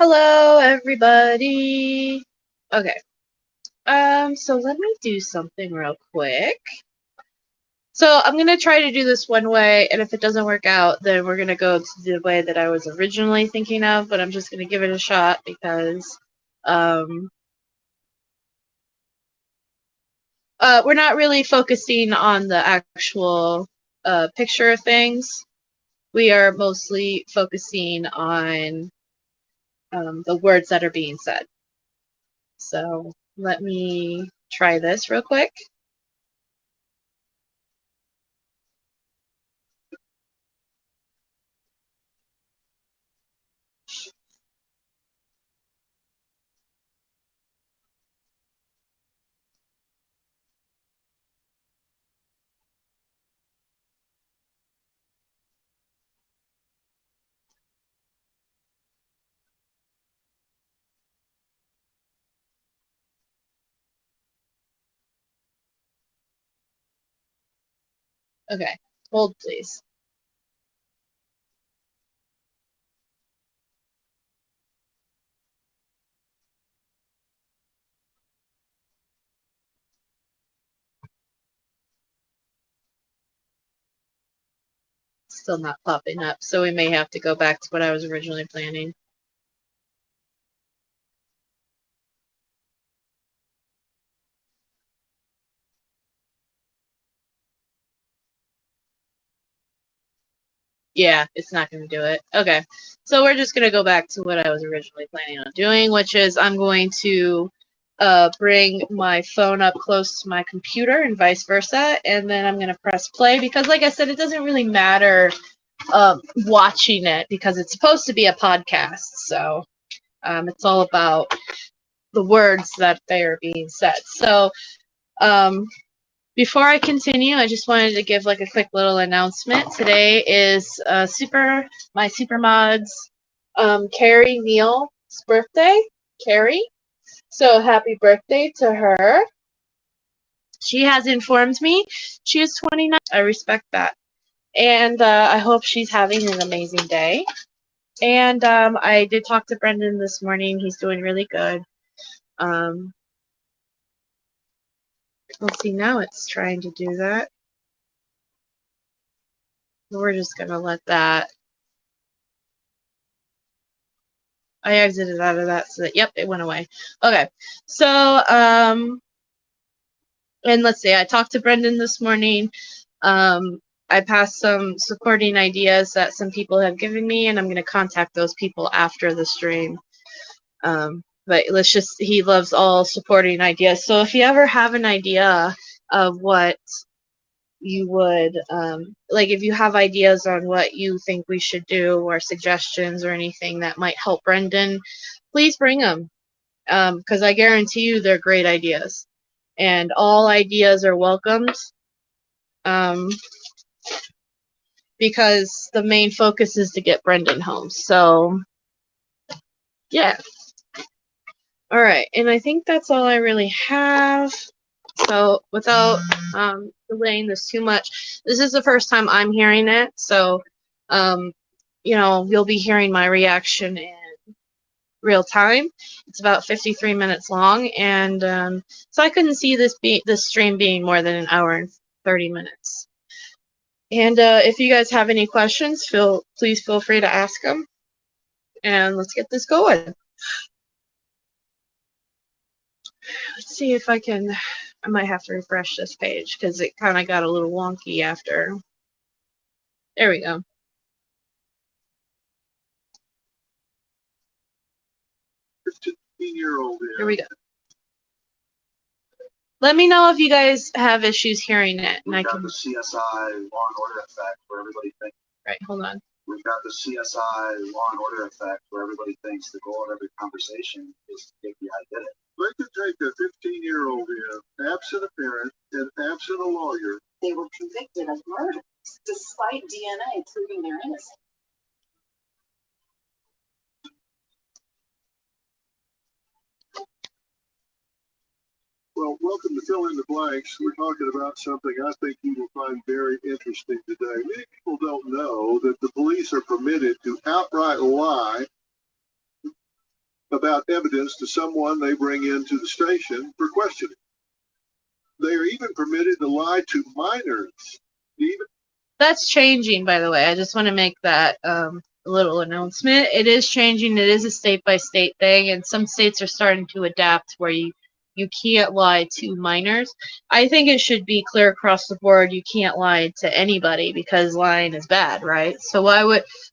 Hello, everybody. Okay. So let me do something real quick. So I'm gonna try to do this one way, and if it doesn't work out, then we're gonna go to the way that I was originally thinking of, but I'm just gonna give it a shot because we're not really focusing on the actual picture of things. We are mostly focusing on the words that are being said. So let me try this real quick. Okay, hold please. Still not popping up, so we may have to go back to what I was originally planning. Yeah, it's not going to do it. Okay, so we're just going to go back to what I was originally planning on doing, which is I'm going to bring my phone up close to my computer and vice versa, and then I'm going to press play because, like I said, it doesn't really matter watching it because it's supposed to be a podcast, so it's all about the words that they are being said. So before I continue, I just wanted to give like a quick little announcement. Today is my super mods Carrie Neal's birthday. Carrie, so happy birthday to her. She has informed me she is 29. I respect that, and I hope she's having an amazing day. And I did talk to Brendan this morning. He's doing really good. Let's see, now it's trying to do that. We're just going to let that. I exited out of that so that, yep, it went away. Okay, so, and let's see, I talked to Brendan this morning. I passed some supporting ideas that some people have given me, and I'm going to contact those people after the stream. But he loves all supporting ideas. So if you ever have an idea of what you would like, if you have ideas on what you think we should do or suggestions or anything that might help Brendan, please bring them, because I guarantee you they're great ideas, and all ideas are welcomed, because the main focus is to get Brendan home. So yeah, all right, and I think that's all I really have. So without delaying this too much, this is the first time I'm hearing it, so you know, you'll be hearing my reaction in real time. It's about 53 minutes long, and so I couldn't see this stream being more than an hour and 30 minutes. And if you guys have any questions, please feel free to ask them, and let's get this going. Let's see if I might have to refresh this page because it kind of got a little wonky after. There we go. Here we go. Let me know if you guys have issues hearing it. We've got the CSI Law and Order effect where everybody thinks. Right, hold on. We've got the CSI Law and Order effect where everybody thinks the goal of every conversation is to get the I did it. They could take a 15-year-old in, absent a parent and absent a lawyer. They were convicted of murder despite DNA proving their innocence. Well, welcome to Fill in the Blanks. We're talking about something I think you will find very interesting today. Many people don't know that the police are permitted to outright lie about evidence to someone they bring into the station for questioning. They are even permitted to lie to minors. Even That's changing, by the way. I just want to make that a little announcement. It is changing. It is a state-by-state thing, and some states are starting to adapt where you can't lie to minors. I think it should be clear across the board you can't lie to anybody because lying is bad, right? So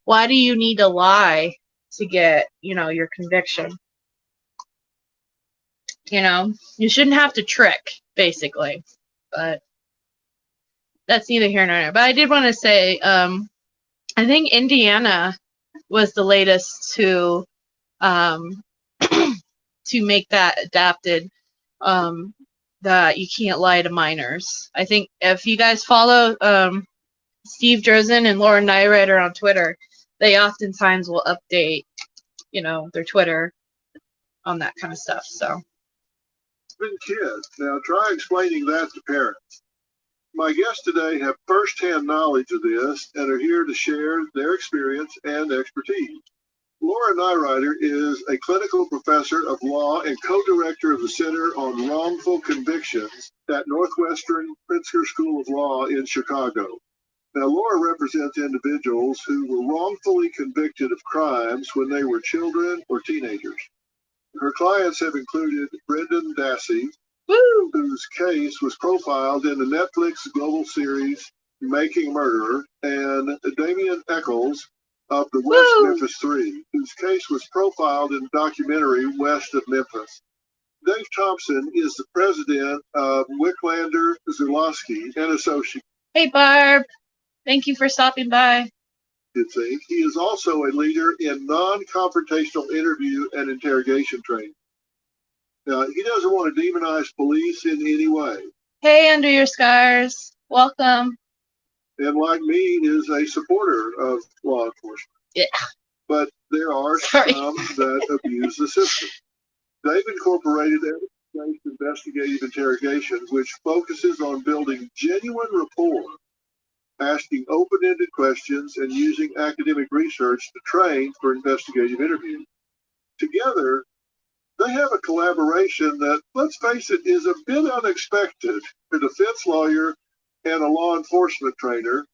why do you need to lie to get, your conviction? You shouldn't have to trick, basically. But that's neither here nor there. But I did want to say, I think Indiana was the latest to to make that adapted, that you can't lie to minors. I think if you guys follow Steve Drozen and Lauren Nyrider on Twitter, they oftentimes will update, their Twitter on that kind of stuff. So. kids. Now try explaining that to parents. My guests today have firsthand knowledge of this and are here to share their experience and expertise. Laura Nyrider is a clinical professor of law and co-director of the Center on Wrongful Convictions at Northwestern Pritzker School of Law in Chicago. Now, Laura represents individuals who were wrongfully convicted of crimes when they were children or teenagers. Her clients have included Brendan Dassey, whose case was profiled in the Netflix global series Making a Murderer, and Damien Eccles of the West Memphis 3, whose case was profiled in the documentary West of Memphis. Dave Thompson is the president of Wicklander Zulawski and Associates. Hey, Barb. Thank you for stopping by. He is also a leader in non-confrontational interview and interrogation training. Now, he doesn't want to demonize police in any way. Hey, Under Your Scars. Welcome. And like me, is a supporter of law enforcement. Yeah. But there are some that abuse the system. They've incorporated evidence-based investigative interrogation, which focuses on building genuine rapport, asking open-ended questions, and using academic research to train for investigative interviews. Together, they have a collaboration that, let's face it, is a bit unexpected. A defense lawyer and a law enforcement trainer,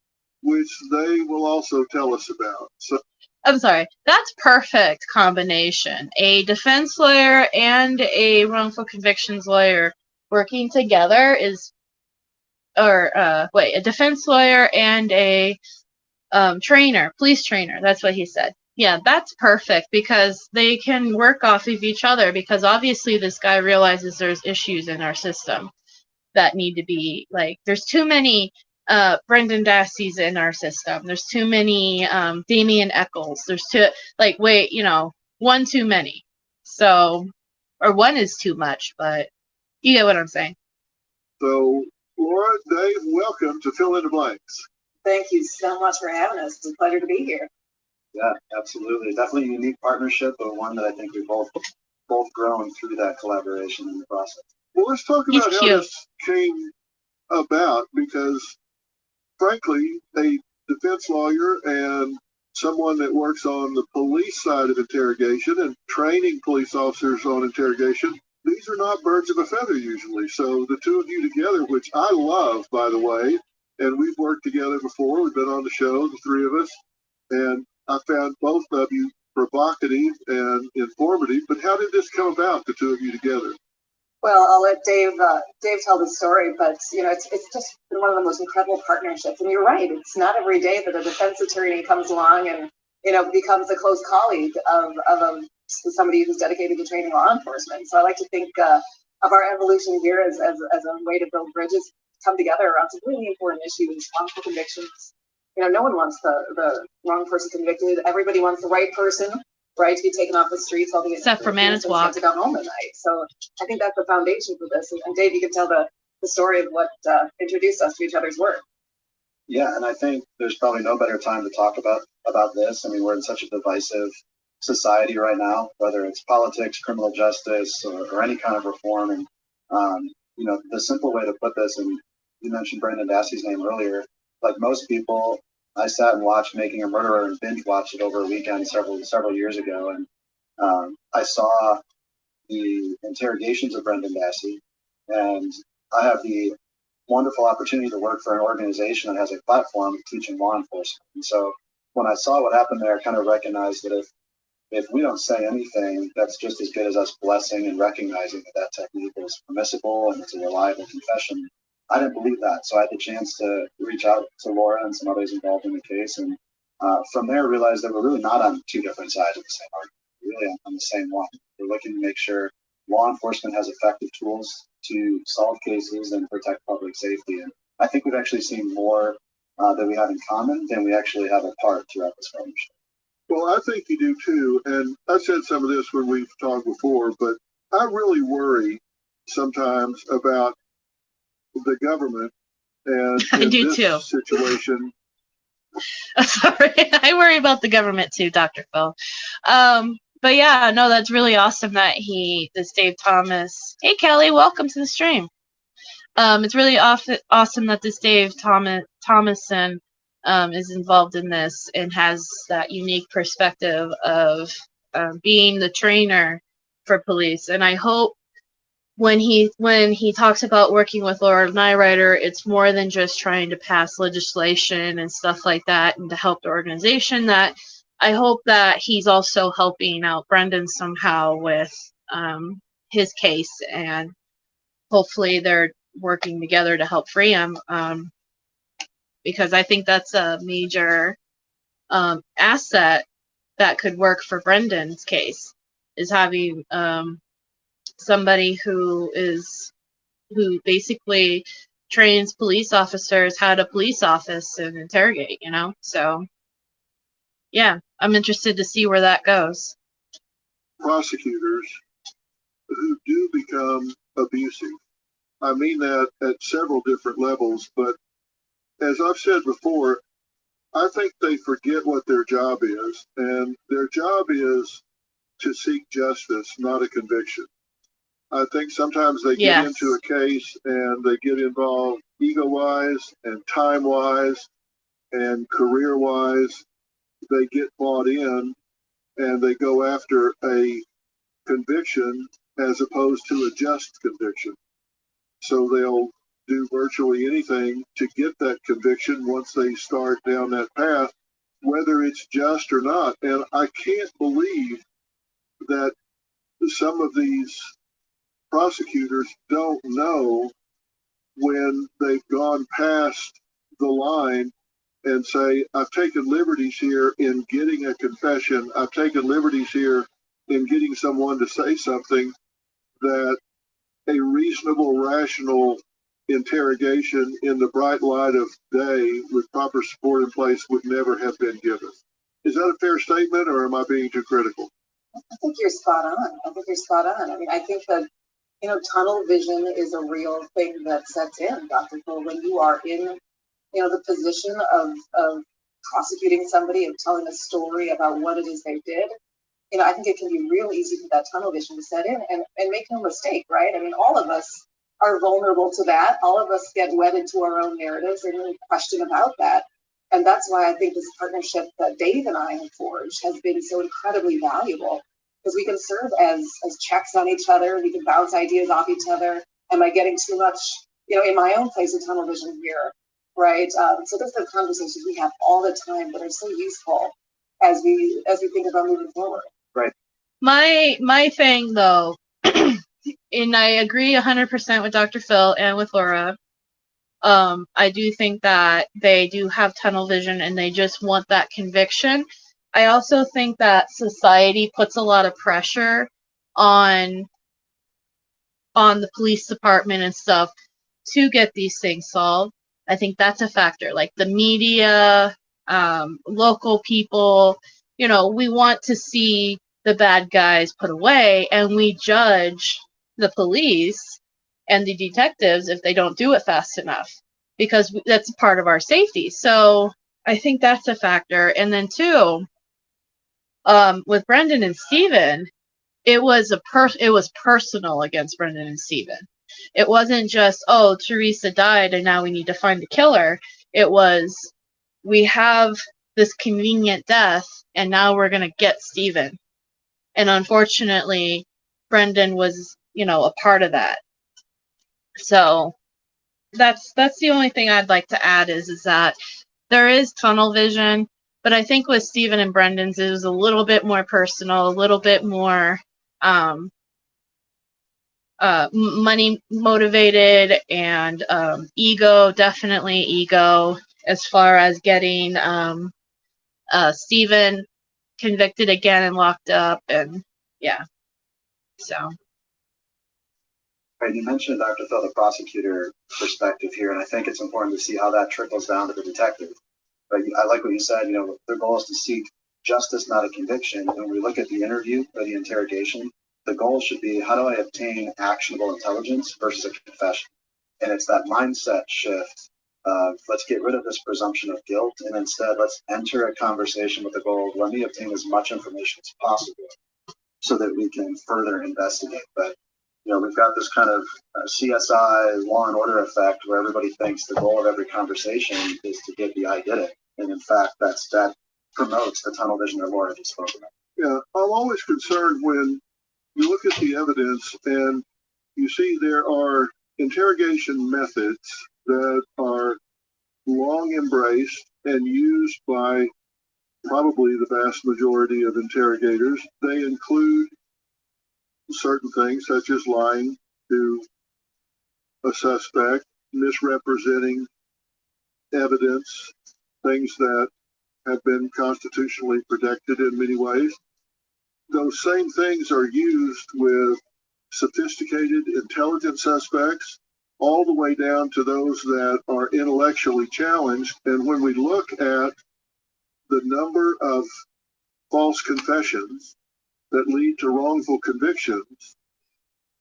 which they will also tell us about. So, I'm sorry. That's perfect combination. A defense lawyer and a wrongful convictions lawyer working together is, a defense lawyer and a trainer, police trainer. That's what he said. Yeah, that's perfect because they can work off of each other because obviously this guy realizes there's issues in our system that need to be, there's too many Brendan Dasseys in our system. There's too many Damien Eccles. There's one too many. So, or one is too much, but you get what I'm saying. So, Laura, Dave, welcome to Fill in the Blanks. Thank you so much for having us. It's a pleasure to be here. Yeah, absolutely. Definitely a unique partnership, but one that I think we've both grown through that collaboration in the process. Well, let's talk about how this came about, because frankly, a defense lawyer and someone that works on the police side of interrogation and training police officers on interrogation, these are not birds of a feather usually. So the two of you together, which I love, by the way, and we've worked together before. We've been on the show, the three of us, and I found both of you provocative and informative. But how did this come about, the two of you together? Well, I'll let Dave tell the story, but it's just been one of the most incredible partnerships. And you're right; it's not every day that a defense attorney comes along and becomes a close colleague of somebody who's dedicated to training law enforcement. So I like to think of our evolution here as a way to build bridges, come together around some really important issues, wrongful convictions. No one wants the wrong person convicted. Everybody wants the right person, right, to be taken off the streets, all the except for Manitowoc, to go home at night. So I think that's the foundation for this. And Dave, you can tell the story of what introduced us to each other's work. Yeah, and I think there's probably no better time to talk about this. I mean, we're in such a divisive society right now, whether it's politics, criminal justice, or any kind of reform. And the simple way to put this, and you mentioned Brendan Dassey's name earlier. Like most people, I sat and watched Making a Murderer and binge watched it over a weekend several years ago. And I saw the interrogations of Brendan Dassey, and I have the wonderful opportunity to work for an organization that has a platform teaching law enforcement. And so when I saw what happened there, I kind of recognized that if we don't say anything, that's just as good as us blessing and recognizing that that technique is permissible and it's a reliable confession. I didn't believe that, so I had the chance to reach out to Laura and some others involved in the case, and from there realized that we're really not on two different sides of the same argument. We're really on the same one. We're looking to make sure law enforcement has effective tools to solve cases and protect public safety. And I think we've actually seen more that we have in common than we actually have apart throughout this partnership. Well, I think you do too. And I said some of this when we've talked before, but I really worry sometimes about the government and I do this too. situation. Sorry, I worry about the government too, Dr. Phil. But yeah, no, that's really awesome that this Dave Thomas. Hey, Kelly, welcome to the stream. It's really awesome that this Dave Thomason is involved in this and has that unique perspective of being the trainer for police. And I hope when he talks about working with Laura Nyrider, it's more than just trying to pass legislation and stuff like that and to help the organization. That I hope that he's also helping out Brendan somehow with his case, and hopefully they're working together to help free him, because I think that's a major asset that could work for Brendan's case, is having somebody who basically trains police officers how to police office and interrogate, so yeah, I'm interested to see where that goes. Prosecutors who do become abusive. I mean that at several different levels, but as I've said before, I think they forget what their job is, and their job is to seek justice, not a conviction. I think sometimes they get into a case and they get involved ego-wise and time-wise and career-wise. They get bought in and they go after a conviction as opposed to a just conviction. So they'll do virtually anything to get that conviction once they start down that path, whether it's just or not. And I can't believe that some of these prosecutors don't know when they've gone past the line and say, I've taken liberties here in getting a confession. I've taken liberties here in getting someone to say something that a reasonable, rational interrogation in the bright light of day with proper support in place would never have been given. Is that a fair statement, or am I being too critical? I think you're spot on. I mean, I think that, tunnel vision is a real thing that sets in, Dr. Phil, when you are in, the position of prosecuting somebody and telling a story about what it is they did. I think it can be real easy for that tunnel vision to set in, and make no mistake, right? I mean, all of us are vulnerable to that. All of us get wedded to our own narratives, and no question about that. And that's why I think this partnership that Dave and I have forged has been so incredibly valuable, because we can serve as checks on each other. We can bounce ideas off each other. Am I getting too much, in my own place of tunnel vision here, right? So those are the conversations we have all the time that are so useful as we think about moving forward. Right. My thing though, and I agree 100% with Dr. Phil and with Laura. I do think that they do have tunnel vision and they just want that conviction. I also think that society puts a lot of pressure on the police department and stuff to get these things solved. I think that's a factor. Like the media, local people, we want to see the bad guys put away, and we judge the police and the detectives if they don't do it fast enough, because that's part of our safety. So I think that's a factor. And then two, with Brendan and Steven, it was personal against Brendan and Steven. It wasn't just, oh, Teresa died and now we need to find the killer. It was, we have this convenient death and now we're going to get Steven. And unfortunately, Brendan was, a part of that. So that's the only thing I'd like to add is that there is tunnel vision, but I think with Stephen and Brendan's, it was a little bit more personal, a little bit more money motivated, and definitely ego, as far as getting Stephen convicted again and locked up, and yeah. So. Right, you mentioned, Dr. Phil, the prosecutor perspective here, and I think it's important to see how that trickles down to the detective. Right, I like what you said. Their goal is to seek justice, not a conviction. When we look at the interview or the interrogation, the goal should be, how do I obtain actionable intelligence versus a confession? And it's that mindset shift of, let's get rid of this presumption of guilt, and instead let's enter a conversation with the goal of, let me obtain as much information as possible so that we can further investigate. But we've got this kind of CSI Law and Order effect where everybody thinks the goal of every conversation is to get the I did it. And in fact, that promotes the tunnel vision that Laura just spoke about. Yeah, I'm always concerned when you look at the evidence and you see there are interrogation methods that are long embraced and used by probably the vast majority of interrogators. They include certain things such as lying to a suspect, misrepresenting evidence, things that have been constitutionally protected in many ways. Those same things are used with sophisticated, intelligent suspects, all the way down to those that are intellectually challenged. And when we look at the number of false confessions that lead to wrongful convictions,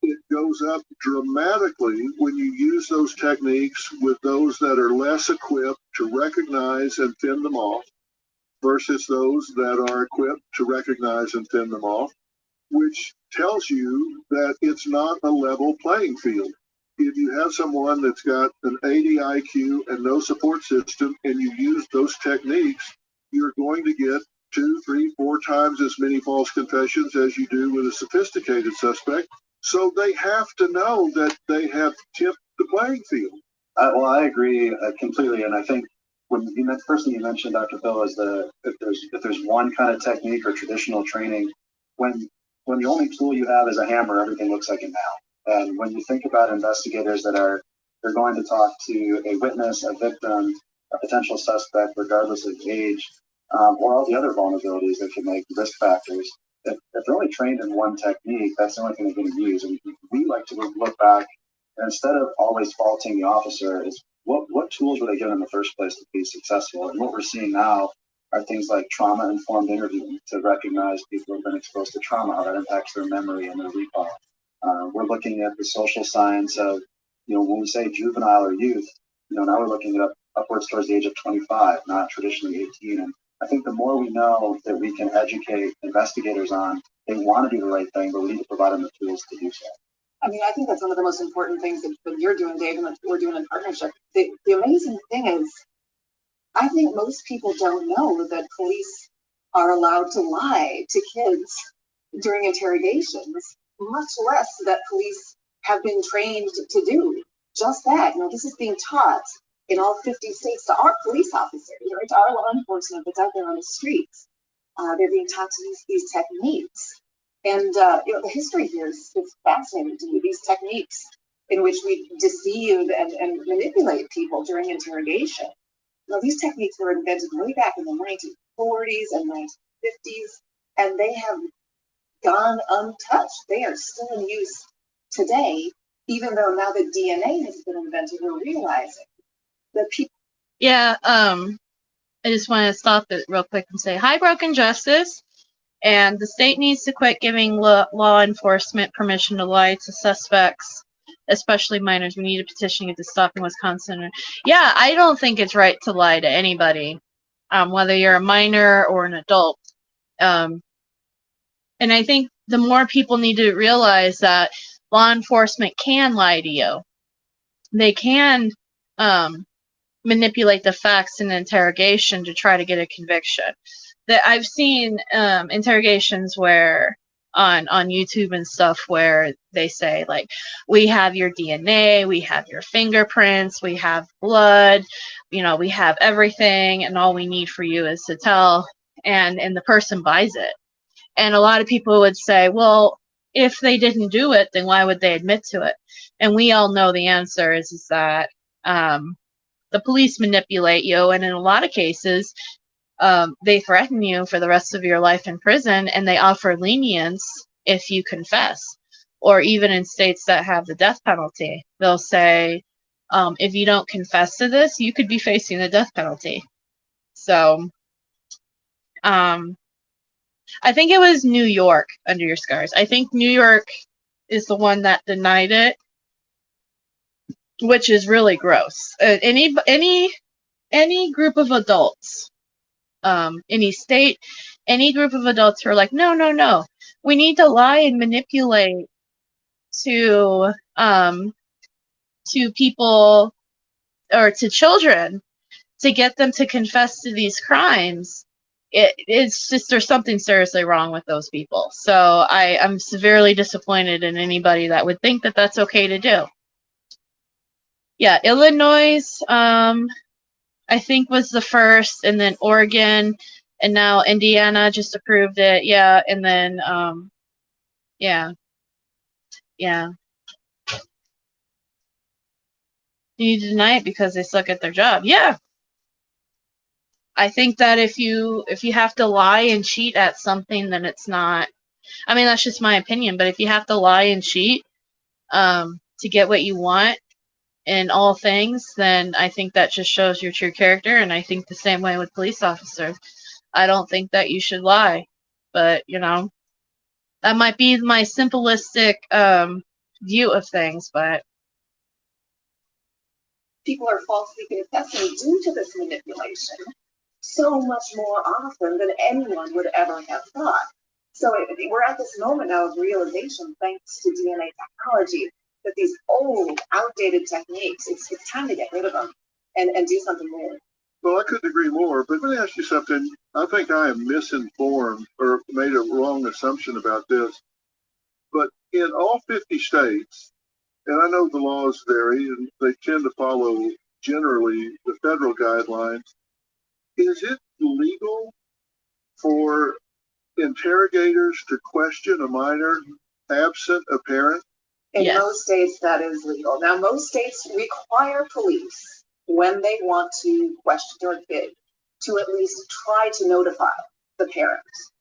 it goes up dramatically when you use those techniques with those that are less equipped to recognize and fend them off versus those that are equipped to recognize and fend them off, which tells you that it's not a level playing field. If you have someone that's got an 80 IQ and no support system and you use those techniques, you're going to get 2, 3, 4 times as many false confessions as you do with a sophisticated suspect. So they have to know that they have tipped the playing field. Well, I agree completely, and I think when the first thing you mentioned, Dr. Phil, is if there's one kind of technique or traditional training, when the only tool you have is a hammer, everything looks like a nail. And when you think about investigators they're going to talk to a witness, a victim, a potential suspect, regardless of age, or all the other vulnerabilities that can make risk factors. If they're only trained in one technique, that's the only thing they're going to use. And we like to look back, and instead of always faulting the officer, is what tools were they given in the first place to be successful? And what we're seeing now are things like trauma-informed interviewing to recognize people who have been exposed to trauma, how that impacts their memory and their recall. We're looking at the social science of, when we say juvenile or youth, now we're looking at upwards towards the age of 25, not traditionally 18. And I think the more we know that we can educate investigators on, they want to do the right thing, but we need to provide them the tools to do so. I mean, I think that's one of the most important things that you're doing, Dave, and that we're doing in partnership. The amazing thing is, I think most people don't know that police are allowed to lie to kids during interrogations, much less that police have been trained to do just that. This is being taught in all 50 states to our police officers, right, to our law enforcement that's out there on the streets. They're being taught to use these techniques. And, the history here is fascinating to me, these techniques in which we deceive and manipulate people during interrogation. These techniques were invented way back in the 1940s and 1950s, and they have gone untouched. They are still in use today, even though now that DNA has been invented, we're realizing that people. Yeah, I just want to stop it real quick and say, hi, Broken Justice. And the state needs to quit giving law enforcement permission to lie to suspects, especially minors. We need a petition to get this stop in Wisconsin. Yeah, I don't think it's right to lie to anybody, whether you're a minor or an adult. And I think the more people need to realize that law enforcement can lie to you. They can manipulate the facts in interrogation to try to get a conviction. That I've seen interrogations where on YouTube and stuff where they say, like, we have your DNA, we have your fingerprints, we have blood, we have everything, and all we need for you is to tell, and the person buys it. And a lot of people would say, well, if they didn't do it, then why would they admit to it? And we all know the answer is that the police manipulate you, and in a lot of cases, they threaten you for the rest of your life in prison, and they offer lenience if you confess. Or even in states that have the death penalty, they'll say, if you don't confess to this, you could be facing the death penalty. So, I think it was New York, Under Your Scars. I think New York is the one that denied it, which is really gross. Any group of adults, any state, any group of adults who are like, no, we need to lie and manipulate to people or to children to get them to confess to these crimes. It's just, there's something seriously wrong with those people. So I'm severely disappointed in anybody that would think that that's okay to do. Yeah, Illinois, I think was the first, and then Oregon, and now Indiana just approved it. Yeah, and then, yeah. You deny it because they suck at their job. Yeah. I think that if you have to lie and cheat at something, then it's not. I mean, that's just my opinion. But if you have to lie and cheat to get what you want in all things, then I think that just shows your true character. And I think the same way with police officers. I don't think that you should lie. But that might be my simplistic view of things. But people are falsely confessing due to this manipulation so much more often than anyone would ever have thought. So we're at this moment now of realization, thanks to DNA technology, that these old, outdated techniques, it's time to get rid of them and do something new. Well, I couldn't agree more, but let me ask you something. I think I am misinformed or made a wrong assumption about this. But in all 50 states, and I know the laws vary and they tend to follow generally the federal guidelines, is it legal for interrogators to question a minor absent a parent? In Yes. most states, that is legal. Now, most states require police, when they want to question your kid, to at least try to notify the parents,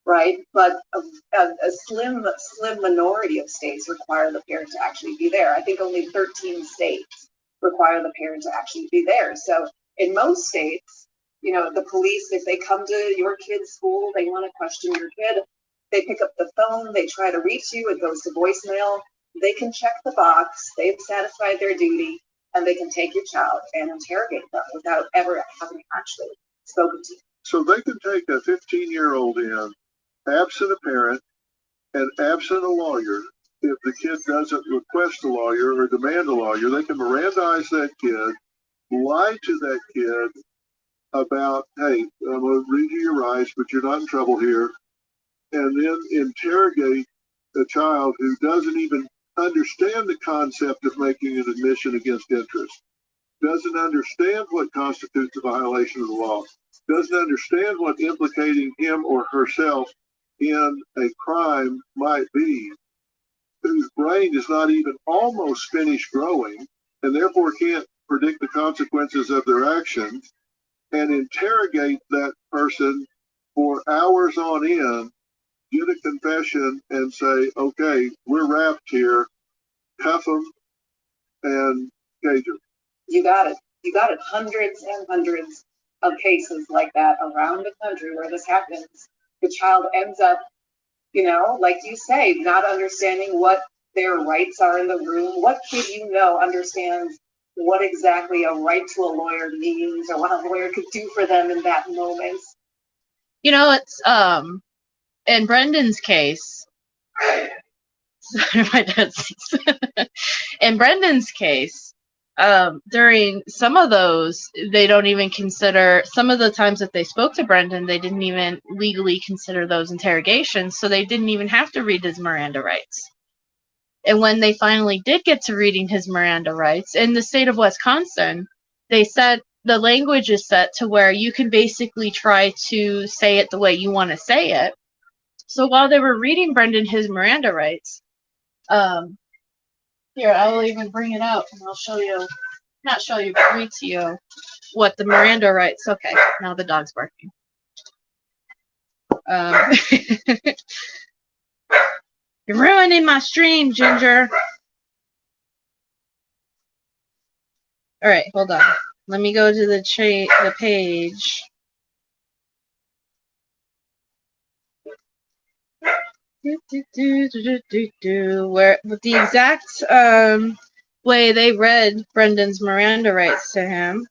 right? But a slim minority of states require the parent to actually be there. I think only 13 states require the parent to actually be there. So in most states, the police, if they come to your kid's school, they want to question your kid, they pick up the phone, they try to reach you, it goes to voicemail, they can check the box, they've satisfied their duty, and they can take your child and interrogate them without ever having actually spoken to you. So they can take a 15-year-old in, absent a parent, and absent a lawyer. If the kid doesn't request a lawyer or demand a lawyer, they can Mirandize that kid, lie to that kid about, hey, I'm going to read you your rights, but you're not in trouble here, and then interrogate a child who doesn't even understand the concept of making an admission against interest, doesn't understand what constitutes a violation of the law, doesn't understand what implicating him or herself in a crime might be, whose brain is not even almost finished growing, and therefore can't predict the consequences of their actions, and interrogate that person for hours on end, get a confession, and say, okay, we're wrapped here, cuff them, and cage them. You got it. You got it. Hundreds and hundreds of cases like that around the country where this happens. The child ends up, like you say, not understanding what their rights are in the room. What kid understands what exactly a right to a lawyer means or what a lawyer could do for them in that moment? It's in Brendan's case. Sorry, my dad sees. In Brendan's case, during some of those, they don't even consider, some of the times that they spoke to Brendan, they didn't even legally consider those interrogations, so they didn't even have to read his Miranda rights. And when they finally did get to reading his Miranda rights, in the state of Wisconsin, they said the language is set to where you can basically try to say it the way you want to say it. So while they were reading Brendan his Miranda rights, here, I will even bring it out and I'll show you, not show you, but read to you what the Miranda rights. Okay, now the dog's barking. You're ruining my stream, Ginger. All right, hold on. Let me go to the page. Where with the exact way they read Brendan's Miranda rights to him.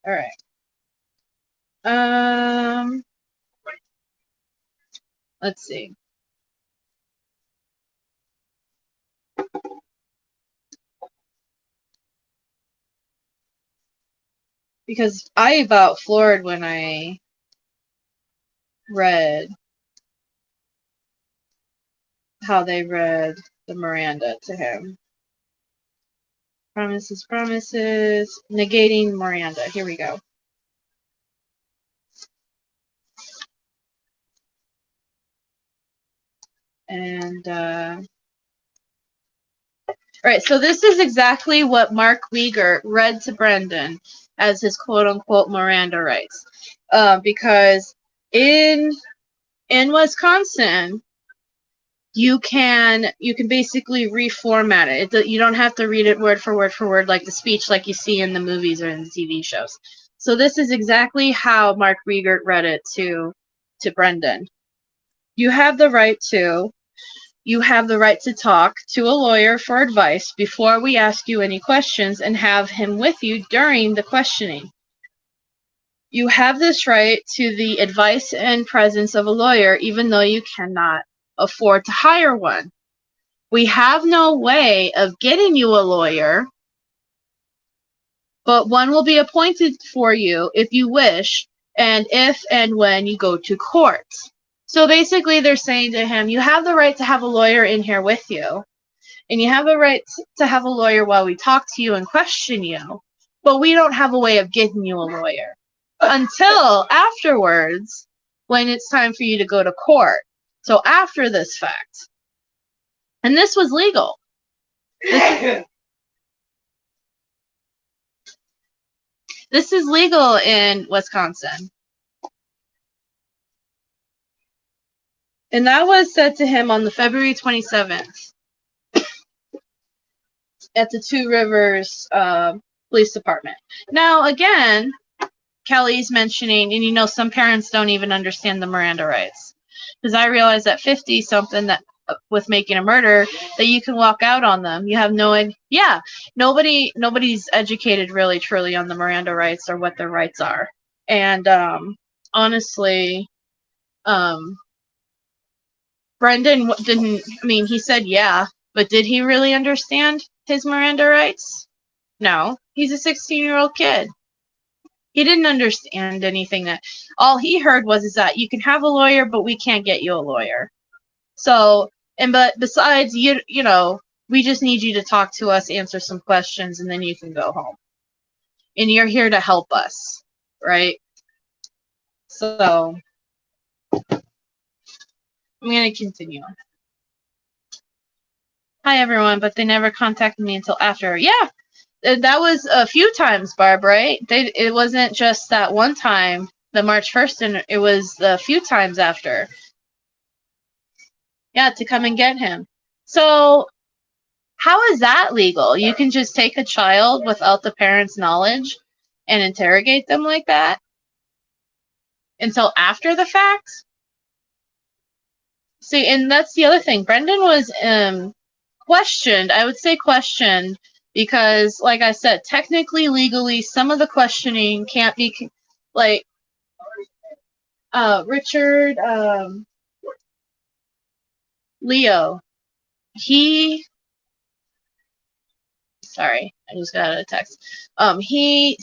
All right. Let's see. Because I about floored when I read how they read the Miranda to him. Promises, promises, negating Miranda. Here we go. And, all right, so this is exactly what Mark Wiegert read to Brendan as his quote-unquote Miranda rights. Because in Wisconsin, you can basically reformat it. You don't have to read it word for word like the speech like you see in the movies or in the TV shows. So this is exactly how Mark Wiegert read it to Brendan. You have the right to talk to a lawyer for advice before we ask you any questions and have him with you during the questioning. You have this right to the advice and presence of a lawyer even though you cannot afford to hire one. We have no way of getting you a lawyer, but one will be appointed for you if you wish and if and when you go to court. So basically they're saying to him, you have the right to have a lawyer in here with you, and you have a right to have a lawyer while we talk to you and question you, but we don't have a way of getting you a lawyer until afterwards when it's time for you to go to court. So after this fact. And this was legal. This is legal in Wisconsin. And that was said to him on the February 27th at the Two Rivers Police Department. Now, again, Kelly's mentioning, and you know, some parents don't even understand the Miranda rights. Because I realized at 50-something that with making a murder, that you can walk out on them. You have no idea. Yeah, nobody's educated really, truly on the Miranda rights or what their rights are. And honestly, Brendan didn't, I mean, he said yeah, but did he really understand his Miranda rights? No. He's a 16-year-old kid. He didn't understand anything. That all he heard was that you can have a lawyer, but we can't get you a lawyer. So, but besides, you know, we just need you to talk to us, answer some questions, and then you can go home. And you're here to help us, right? So, I'm going to continue. Hi, everyone, but they never contacted me until after. Yeah, that was a few times, Barb, right? It wasn't just that one time, the March 1st, and it was a few times after. Yeah, to come and get him. So, how is that legal? You can just take a child without the parents' knowledge and interrogate them like that? Until after the fact? See, and that's the other thing. Brendan was questioned, I would say questioned, because, like I said, technically, legally, some of the questioning can't be like Richard Leo. Sorry, I just got a text. He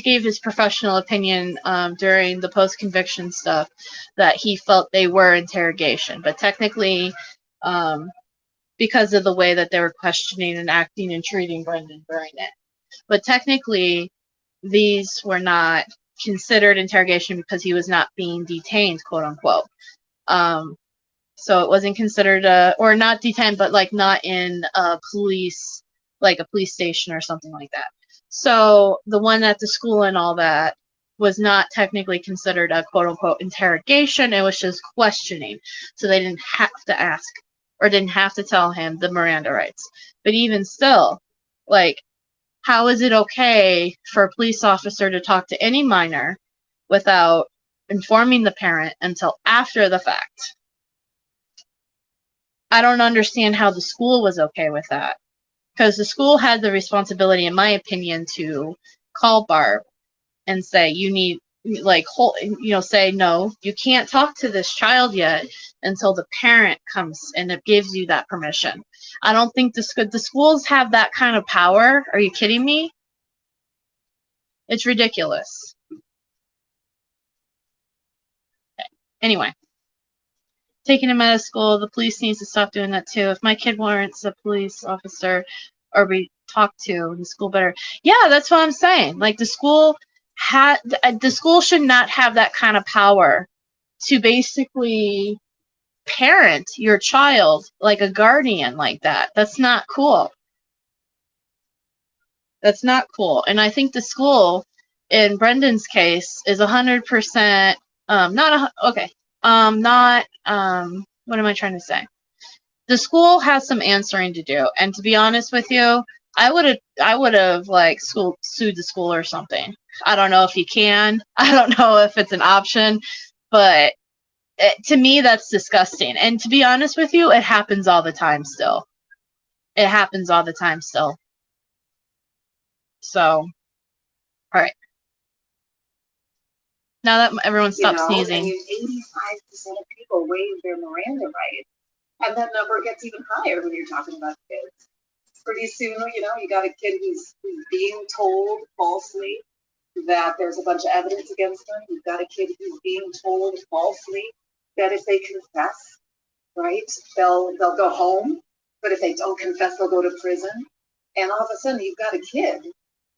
gave his professional opinion during the post-conviction stuff that he felt they were interrogation, but technically, because of the way that they were questioning and acting and treating Brendan during it. But technically, these were not considered interrogation because he was not being detained, quote unquote. So it wasn't considered or not detained, but like not in a police, like a police station or something like that. So the one at the school and all that was not technically considered a quote unquote interrogation. It was just questioning. So they didn't have to ask or didn't have to tell him the Miranda rights. But even still, like, how is it okay for a police officer to talk to any minor without informing the parent until after the fact? I don't understand how the school was okay with that. Because the school had the responsibility, in my opinion, to call Barb and say, you need, like, say, no, you can't talk to this child yet until the parent comes and it gives you that permission. I don't think the schools have that kind of power. Are you kidding me? It's ridiculous. Okay. Anyway. Taking him out of school, the police needs to stop doing that too. If my kid warrants a police officer or be talked to, the school better. Yeah, that's what I'm saying. Like the school should not have that kind of power to basically parent your child like a guardian like that. That's not cool. That's not cool. And I think the school in Brendan's case is 100% what am I trying to say? The school has some answering to do, and to be honest with you, I would have like sued the school or something. I don't know if you can. I don't know if it's an option, but to me that's disgusting. And to be honest with you, it happens all the time still. It happens all the time still. So, all right. Now that everyone stops sneezing. And 85% of people waive their Miranda rights. And that number gets even higher when you're talking about kids. Pretty soon, you got a kid who's being told falsely that there's a bunch of evidence against them. You've got a kid who's being told falsely that if they confess, right, they'll go home. But if they don't confess, they'll go to prison. And all of a sudden, you've got a kid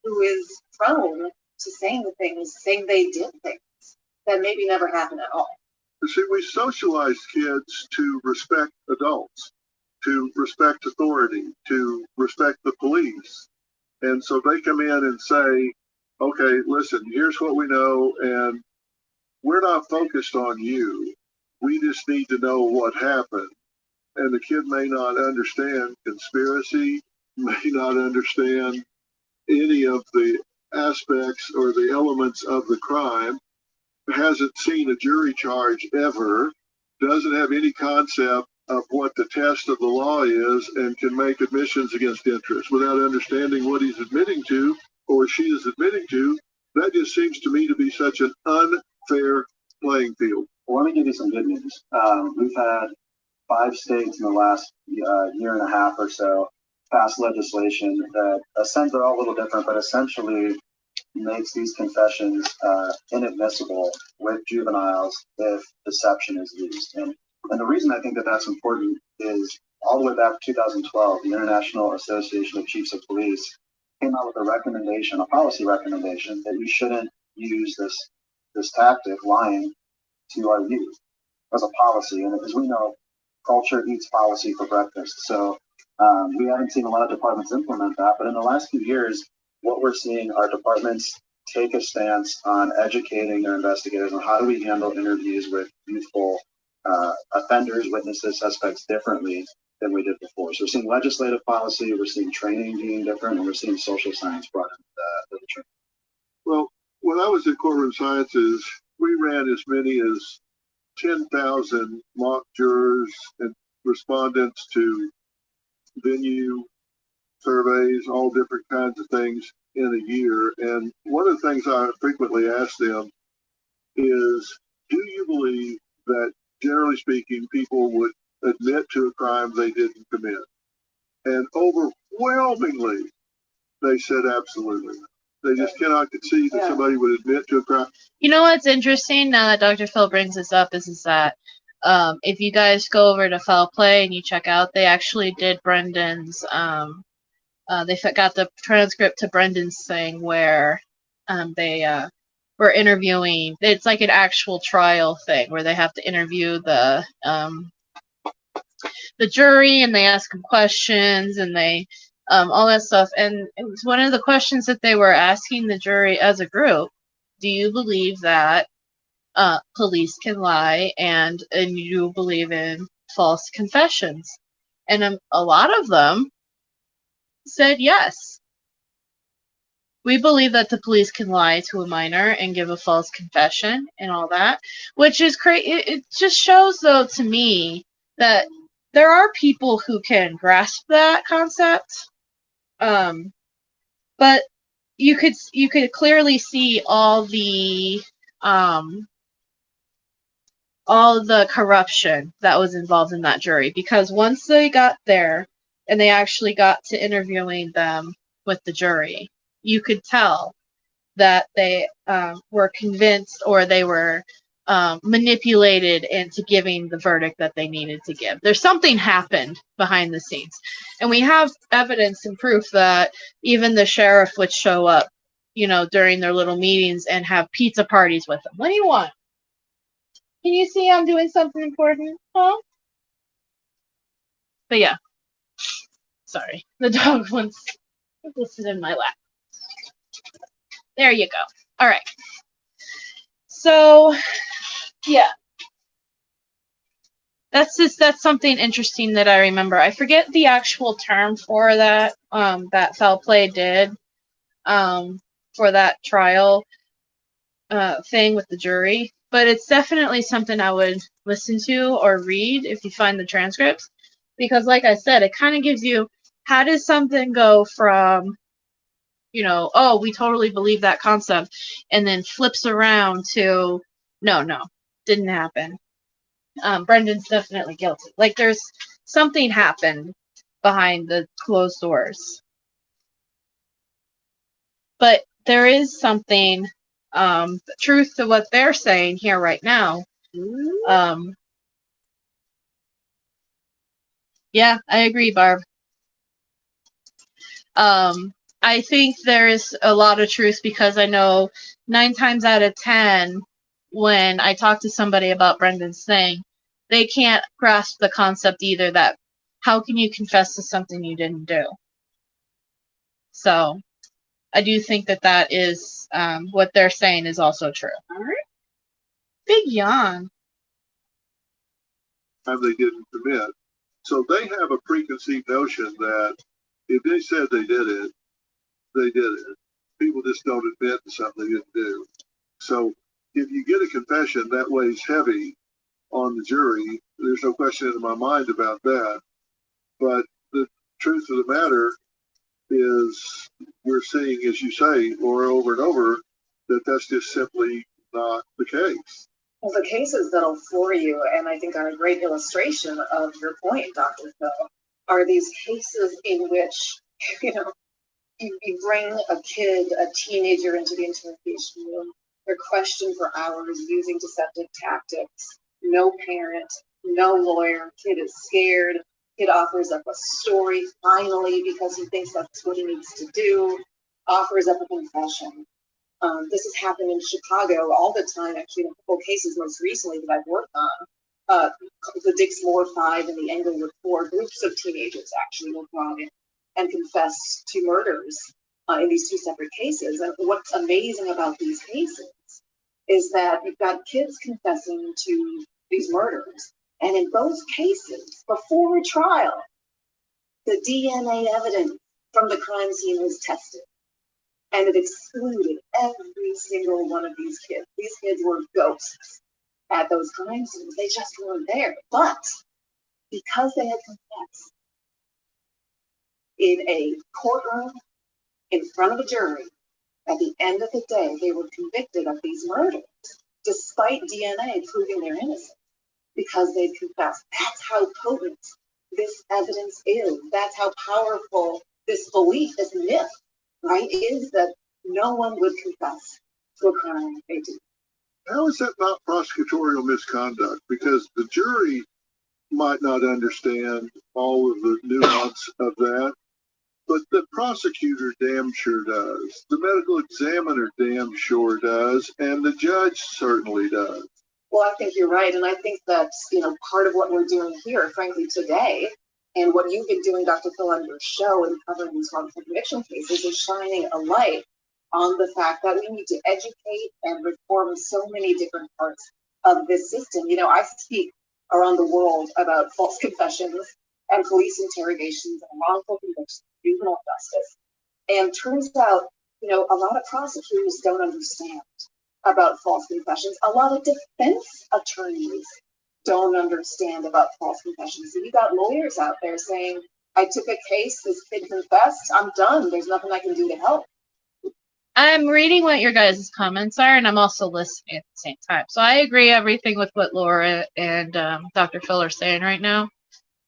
who is prone to saying they did things that maybe never happened at all. You see, we socialize kids to respect adults, to respect authority, to respect the police. And so they come in and say, okay, listen, here's what we know, and we're not focused on you. We just need to know what happened. And the kid may not understand conspiracy, may not understand any of the aspects or the elements of the crime, hasn't seen a jury charge ever, doesn't have any concept of what the test of the law is, and can make admissions against interest without understanding what he's admitting to or she is admitting to. That just seems to me to be such an unfair playing field. Well, let me give you some good news. We've had 5 states in the last year and a half or so pass legislation that they're all a little different, but essentially makes these confessions inadmissible with juveniles if deception is used. And the reason I think that that's important is all the way back to 2012, the International Association of Chiefs of Police came out with a recommendation, a policy recommendation, that you shouldn't use this tactic, lying, to our youth as a policy. And as we know, culture eats policy for breakfast. So we haven't seen a lot of departments implement that, but in the last few years, what we're seeing are departments take a stance on educating their investigators on how do we handle interviews with youthful offenders, witnesses, suspects differently than we did before. So we're seeing legislative policy, we're seeing training being different, and we're seeing social science brought into the training. Well, when I was in courtroom sciences, we ran as many as 10,000 mock jurors and respondents to venue surveys, all different kinds of things in a year. And one of the things I frequently ask them is, do you believe that, generally speaking, people would admit to a crime they didn't commit? And overwhelmingly, they said absolutely. They just cannot conceive that somebody would admit to a crime. You know what's interesting now that Dr. Phil brings this up is that if you guys go over to Foul Play and you check out, they actually did Brendan's, they got the transcript to Brendan's thing where they were interviewing, it's like an actual trial thing where they have to interview the jury and they ask them questions and they all that stuff. And it was one of the questions that they were asking the jury as a group: do you believe that police can lie and you believe in false confessions? And a lot of them said yes. We believe that the police can lie to a minor and give a false confession and all that, which is crazy. It just shows, though, to me that there are people who can grasp that concept, but you could clearly see all the corruption that was involved in that jury, because once they got there and they actually got to interviewing them with the jury, you could tell that they were convinced or they were manipulated into giving the verdict that they needed to give. There's something happened behind the scenes. And we have evidence and proof that even the sheriff would show up, during their little meetings and have pizza parties with them. What do you want? Can you see I'm doing something important? Huh? But yeah. Sorry. The dog wants to sit in my lap. There you go. All right. So, yeah. That's something interesting that I remember. I forget the actual term for that, that Foul Play did, for that trial thing with the jury. But it's definitely something I would listen to or read if you find the transcripts. Because like I said, it kind of gives you, how does something go from, oh, we totally believe that concept, and then flips around to, no, didn't happen. Brendan's definitely guilty. Like, there's something happened behind the closed doors. But there is something, truth to what they're saying here right now. Yeah, I agree, Barb. I think there is a lot of truth, because I know 9 times out of 10, when I talk to somebody about Brendan's thing, they can't grasp the concept either that how can you confess to something you didn't do? So I do think that is what they're saying is also true. All right. Big yawn. They didn't commit. So they have a preconceived notion that if they said they did it, they did it. People just don't admit to something they didn't do. So if you get a confession, that weighs heavy on the jury. There's no question in my mind about that. But the truth of the matter is, we're seeing, as you say, Laura, over and over, that that's just simply not the case. Well, the cases that'll floor you, and I think are a great illustration of your point, Dr. Phil, are these cases in which, you bring a teenager into the interrogation room, they're questioned for hours using deceptive tactics, no parent, no lawyer, kid is scared, kid offers up a story finally because he thinks that's what he needs to do, offers up a confession. This has happened in Chicago all the time, actually, in a couple cases most recently that I've worked on. The Dixmoor 5 and the Englewood 4 groups of teenagers actually were brought in and confessed to murders in these 2 separate cases. And what's amazing about these cases is that you've got kids confessing to these murders. And in both cases, before trial, the DNA evidence from the crime scene was tested. And it excluded every single one of these kids. These kids were ghosts at those crime scenes. They just weren't there. But because they had confessed, in a courtroom in front of a jury. At the end of the day, they were convicted of these murders, despite DNA proving their innocence, because they've confessed. That's how potent this evidence is. That's how powerful this belief, this myth, right, is that no one would confess to a crime they do. How is that not prosecutorial misconduct? Because the jury might not understand all of the nuance of that, but the prosecutor damn sure does. The medical examiner damn sure does, and the judge certainly does. Well, I think you're right, and I think that, part of what we're doing here, frankly, today, and what you've been doing, Dr. Phil, on your show and covering these wrongful conviction cases, is shining a light on the fact that we need to educate and reform so many different parts of this system. I speak around the world about false confessions and police interrogations and wrongful convictions, juvenile justice. And turns out, a lot of prosecutors don't understand about false confessions. A lot of defense attorneys don't understand about false confessions. And you got lawyers out there saying, I took a case, this kid confessed, I'm done. There's nothing I can do to help. I'm reading what your guys' comments are, and I'm also listening at the same time. So I agree everything with what Laura and Dr. Phil are saying right now.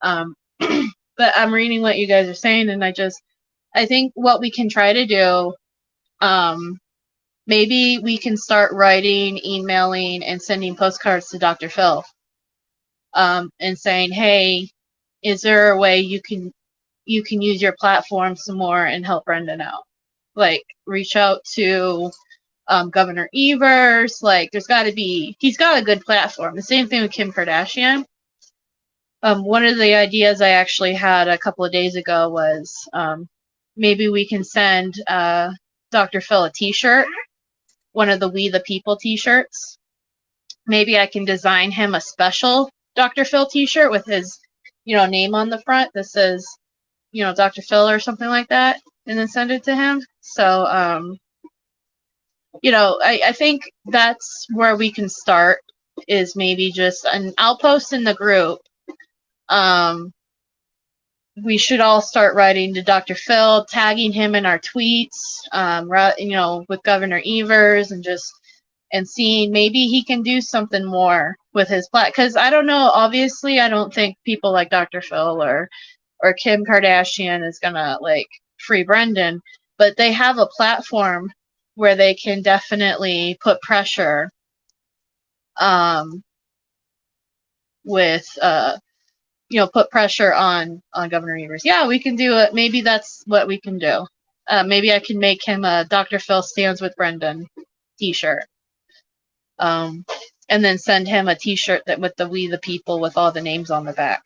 But I'm reading what you guys are saying, and I think what we can try to do, maybe we can start writing, emailing, and sending postcards to Dr. Phil, and saying, hey, is there a way you can use your platform some more and help Brendan out? Like, reach out to Governor Evers. Like, he's got a good platform. The same thing with Kim Kardashian. One of the ideas I actually had a couple of days ago was maybe we can send Dr. Phil a t-shirt, one of the We the People t-shirts. Maybe I can design him a special Dr. Phil t-shirt with his, name on the front that says, Dr. Phil or something like that, and then send it to him. So, I think that's where we can start, is maybe just an outpost in the group. We should all start writing to Dr. Phil, tagging him in our tweets, with Governor Evers, and seeing maybe he can do something more with his platform. Because I don't know, obviously, I don't think people like Dr. Phil or Kim Kardashian is gonna free Brendan, but they have a platform where they can definitely put pressure put pressure on Governor Evers. Yeah, we can do it. Maybe that's what we can do. Maybe I can make him a Dr. Phil Stands with Brendan t-shirt. And then send him a t-shirt that with the We the People with all the names on the back.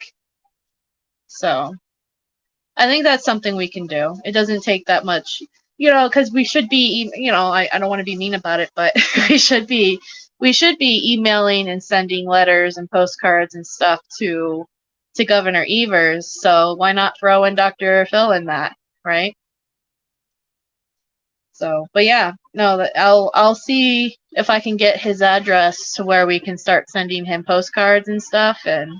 So I think that's something we can do. It doesn't take that much, because we should be, I don't want to be mean about it, but we should be emailing and sending letters and postcards and stuff to Governor Evers. So why not throw in Dr. Phil in that, right? So, but yeah, no, I'll see if I can get his address to where we can start sending him postcards and stuff, and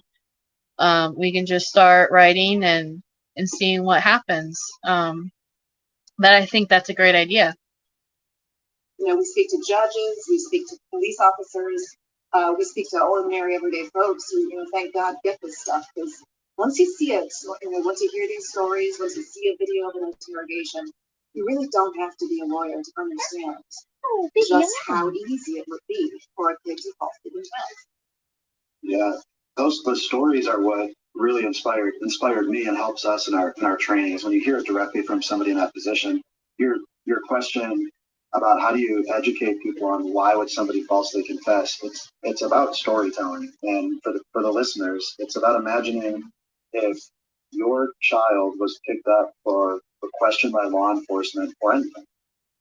we can just start writing and seeing what happens. But I think that's a great idea. We speak to judges, we speak to police officers, we speak to ordinary everyday folks who, thank God, get this stuff. Because once you see it, once you hear these stories, once you see a video of an interrogation, you really don't have to be a lawyer to understand just how easy it would be for a kid to falsely confess. Yeah, those stories are what really inspired me and helps us in our training. Is when you hear it directly from somebody in that position. Your question about how do you educate people on why would somebody falsely confess? It's about storytelling, and for the listeners, it's about imagining if your child was picked up or questioned by law enforcement or anything.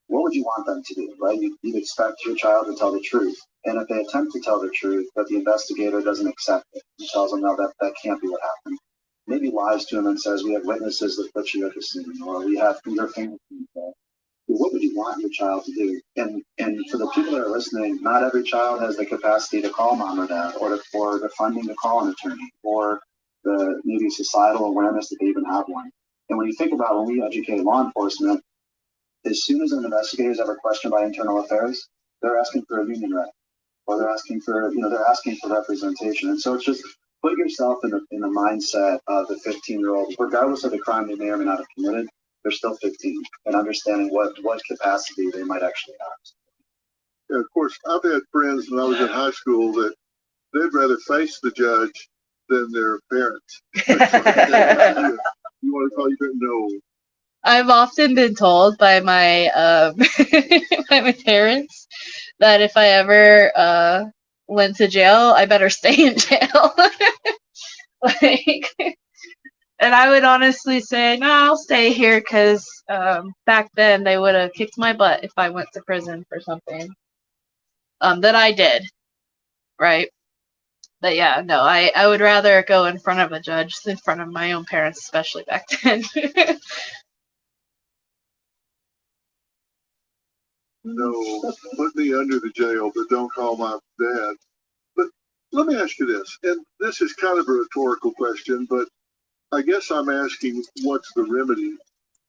What would you want them to do, right? You'd expect your child to tell the truth. And if they attempt to tell the truth, but the investigator doesn't accept it and tells them, no, that can't be what happened. Maybe lies to them and says, we have witnesses that put you at the scene, or we have your fingerprints. What would you want your child to do? And for the people that are listening, not every child has the capacity to call mom or dad, or the funding to call an attorney, or the maybe societal awareness that they even have one. And when you think about when we educate law enforcement, as soon as an investigator is ever questioned by internal affairs, they're asking for a union rep, or they're asking for, they're asking for representation. And so it's just put yourself in the mindset of the 15-year-old, regardless of the crime they may or may not have committed, they're still 15, and understanding what capacity they might actually have. And of course, I've had friends when I was in high school that they'd rather face the judge than their parents. You want to call you? No. I've often been told by my by my parents that if I ever went to jail, I better stay in jail. Like, and I would honestly say, no, I'll stay here because back then they would have kicked my butt if I went to prison for something that I did, right? But yeah, no, I would rather go in front of a judge than in front of my own parents, especially back then. No, put me under the jail, but don't call my dad. But let me ask you this, and this is kind of a rhetorical question, but I guess I'm asking, what's the remedy?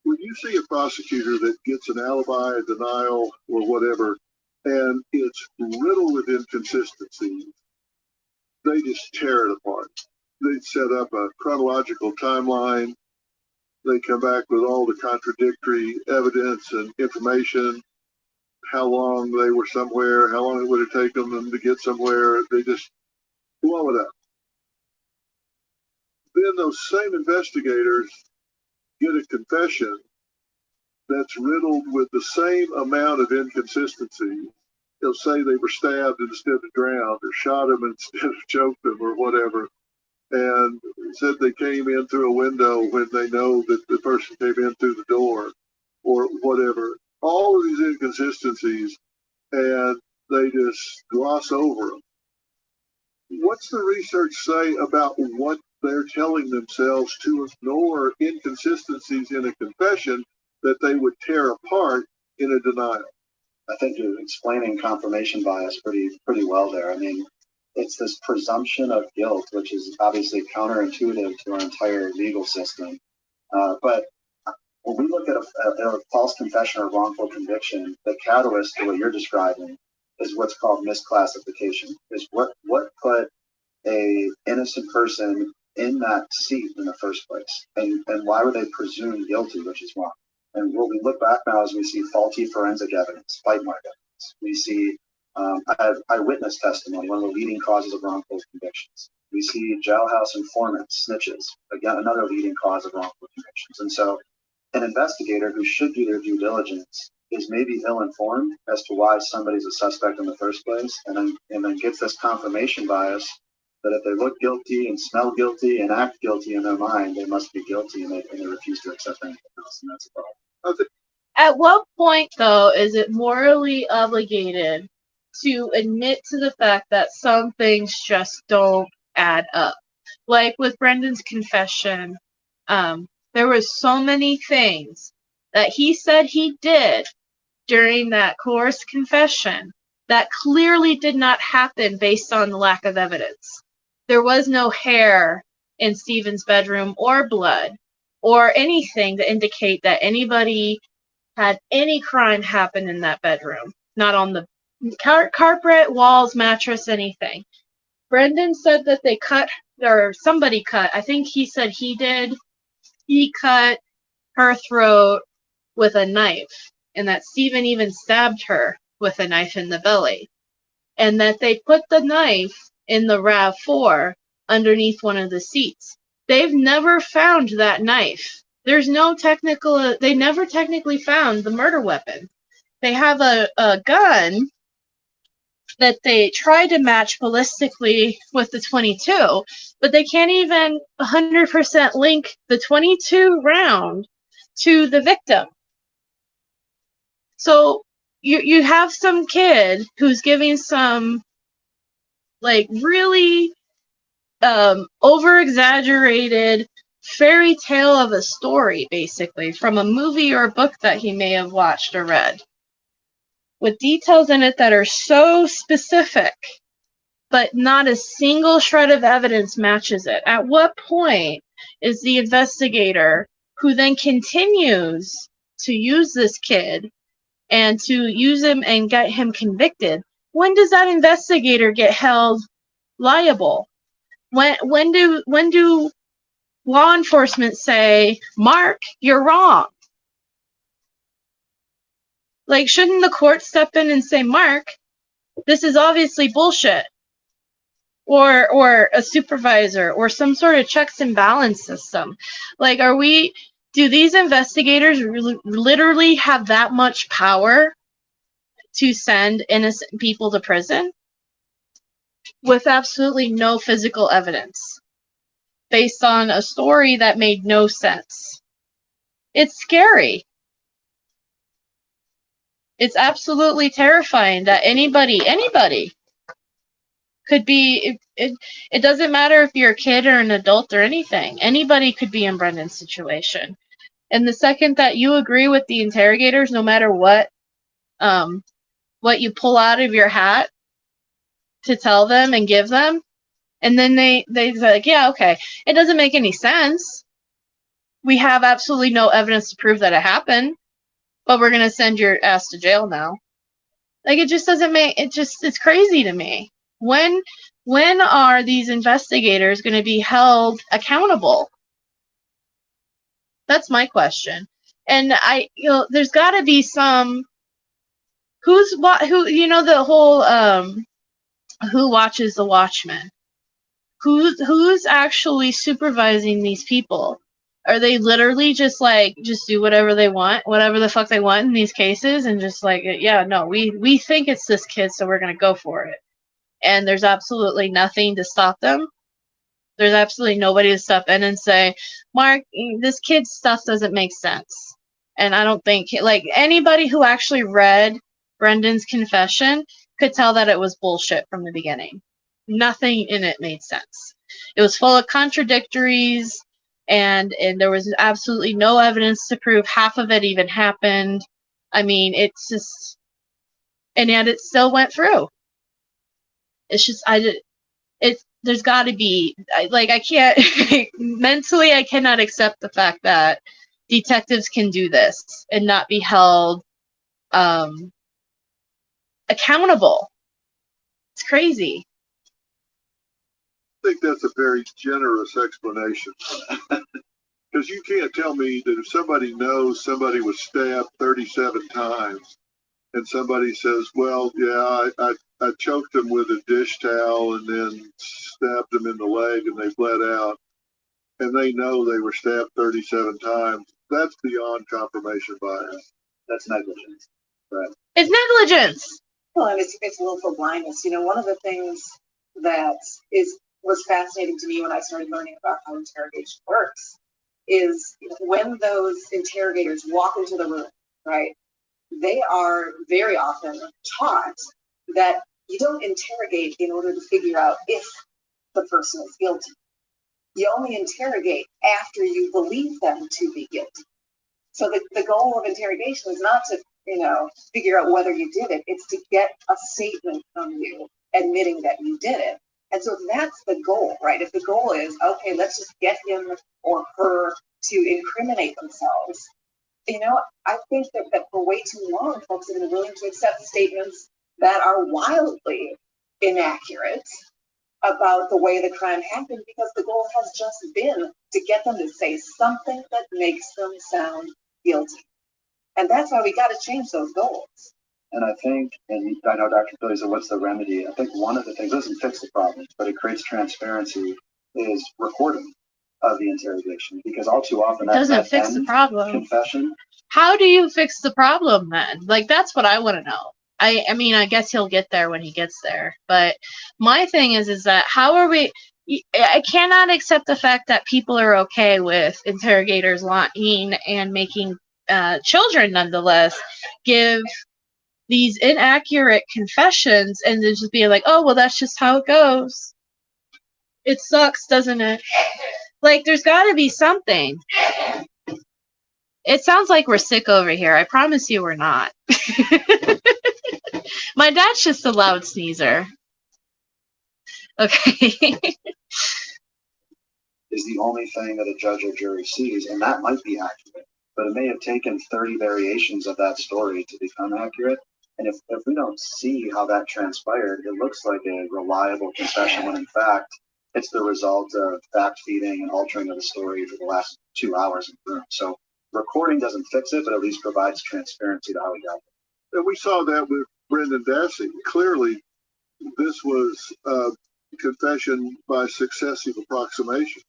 When you see a prosecutor that gets an alibi, a denial, or whatever, and it's riddled with inconsistencies, they just tear it apart. They set up a chronological timeline. They come back with all the contradictory evidence and information, how long they were somewhere, how long it would have taken them to get somewhere. They just blow it up. Then those same investigators get a confession that's riddled with the same amount of inconsistency. They'll say they were stabbed instead of drowned, or shot them instead of choked them, or whatever, and said they came in through a window when they know that the person came in through the door, or whatever. All of these inconsistencies, and they just gloss over them. What's the research say about what they're telling themselves to ignore inconsistencies in a confession that they would tear apart in a denial? I think you're explaining confirmation bias pretty well there. I mean, it's this presumption of guilt, which is obviously counterintuitive to our entire legal system. But when we look at a false confession or wrongful conviction, the catalyst to what you're describing is what's called misclassification. Is what put a innocent person in that seat in the first place, and why were they presumed guilty, which is wrong. And what we look back now is we see faulty forensic evidence, bite mark evidence. We see eyewitness testimony, one of the leading causes of wrongful convictions. We see jailhouse informants, snitches, again, another leading cause of wrongful convictions. And so an investigator who should do their due diligence is maybe ill-informed as to why somebody's a suspect in the first place, and then gets this confirmation bias that if they look guilty and smell guilty and act guilty in their mind, they must be guilty, and they refuse to accept anything else, and that's a problem. At what point, though, is it morally obligated to admit to the fact that some things just don't add up? Like with Brendan's confession, there was so many things that he said he did during that coerced confession that clearly did not happen based on the lack of evidence. There was no hair in Stephen's bedroom or blood or anything to indicate that anybody had any crime happen in that bedroom. Not on the carpet, walls, mattress, anything. Brendan said that they cut, or somebody cut, I think he said he did. He cut her throat with a knife, and that Stephen even stabbed her with a knife in the belly. And that they put the knife in the RAV4 underneath one of the seats. They've never found that knife. There's no technical, they never technically found the murder weapon. They have a gun that they try to match ballistically with the 22, but they can't even 100% link the 22 round to the victim. So you have some kid who's giving some like really over-exaggerated fairy tale of a story, basically, from a movie or a book that he may have watched or read, with details in it that are so specific, but not a single shred of evidence matches it. At what point is the investigator who then continues to use this kid and to use him and get him convicted, when does that investigator get held liable? When do law enforcement say, Mark, you're wrong? Like, shouldn't the court step in and say, Mark, this is obviously bullshit? Or a supervisor, or some sort of checks and balance system. Like, do these investigators literally have that much power to send innocent people to prison with absolutely no physical evidence based on a story that made no sense? It's scary. It's absolutely terrifying that anybody could be, it doesn't matter if you're a kid or an adult or anything. Anybody could be in Brendan's situation. And the second that you agree with the interrogators, no matter what you pull out of your hat to tell them and give them, and then they say, like, yeah, okay, it doesn't make any sense. We have absolutely no evidence to prove that it happened, but we're going to send your ass to jail now. Like, it just doesn't make, it's crazy to me. When are these investigators going to be held accountable? That's my question. And there's got to be some, who, the whole, who watches the Watchmen? Who's actually supervising these people? Are they literally just do whatever they want, whatever the fuck they want in these cases, and just like, yeah, no, we think it's this kid, so we're going to go for it. And there's absolutely nothing to stop them. There's absolutely nobody to step in and say, Mark, this kid's stuff doesn't make sense. And I don't think, like, anybody who actually read Brendan's confession could tell that it was bullshit from the beginning. Nothing in it made sense. It was full of contradictories, and there was absolutely no evidence to prove half of it even happened. I mean, it's just, and yet it still went through. It's just, there's got to be, I can't, mentally, I cannot accept the fact that detectives can do this and not be held accountable. It's crazy. I think that's a very generous explanation. Because you can't tell me that if somebody knows somebody was stabbed 37 times and somebody says, well, yeah, I choked them with a dish towel and then stabbed them in the leg and they bled out, and they know they were stabbed 37 times, that's beyond confirmation bias. That's negligence. Right. It's negligence. Well, and it's willful blindness. One of the things that was fascinating to me when I started learning about how interrogation works is when those interrogators walk into the room, right? They are very often taught that you don't interrogate in order to figure out if the person is guilty. You only interrogate after you believe them to be guilty. So the goal of interrogation is not to, figure out whether you did it. It's to get a statement from you admitting that you did it. And so that's the goal, right? If the goal is, okay, let's just get him or her to incriminate themselves, I think that for way too long, folks have been willing to accept statements that are wildly inaccurate about the way the crime happened, because the goal has just been to get them to say something that makes them sound guilty. And that's why we got to change those goals. And I think, and I know Dr. Philly said, what's the remedy? I think one of the things, doesn't fix the problem, but it creates transparency, is recording of the interrogation. Because all too often it doesn't fix the problem. Confession. How do you fix the problem then? Like, that's what I want to know. I mean, I guess he'll get there when he gets there. But my thing is that how are we... I cannot accept the fact that people are okay with interrogators lying and making children, nonetheless, give these inaccurate confessions and then just being like, oh, well, that's just how it goes. It sucks, doesn't it? Like, there's got to be something. It sounds like we're sick over here. I promise you we're not. My dad's just a loud sneezer. Okay. is the only thing that a judge or jury sees, and that might be accurate, but it may have taken 30 variations of that story to become accurate. And if we don't see how that transpired, it looks like a reliable confession when in fact it's the result of fact feeding and altering of the story for the last 2 hours in the room. So recording doesn't fix it, but at least provides transparency to how we got there. And we saw that with Brendan Dassey. Clearly, this was a confession by successive approximation.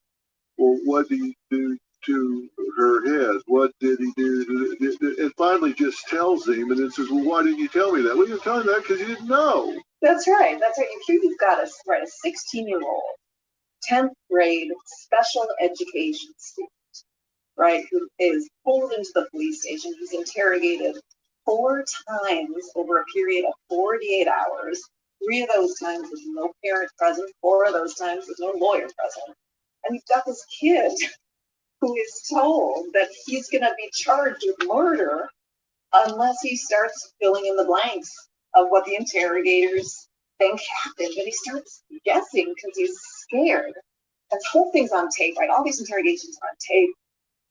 Well, what did he do to her head? What did he do? And finally just tells him, and then says, well, why didn't you tell me that? Well, you didn't tell me that because you didn't know. That's right. That's right. Here you've got a 16-year-old, 10th grade special education student, right, who is pulled into the police station. He's interrogated 4 times over a period of 48 hours. 3 of those times with no parent present, 4 of those times with no lawyer present. And you've got this kid who is told that he's going to be charged with murder unless he starts filling in the blanks of what the interrogators think happened. And he starts guessing because he's scared. And the whole thing's on tape, right? All these interrogations are on tape.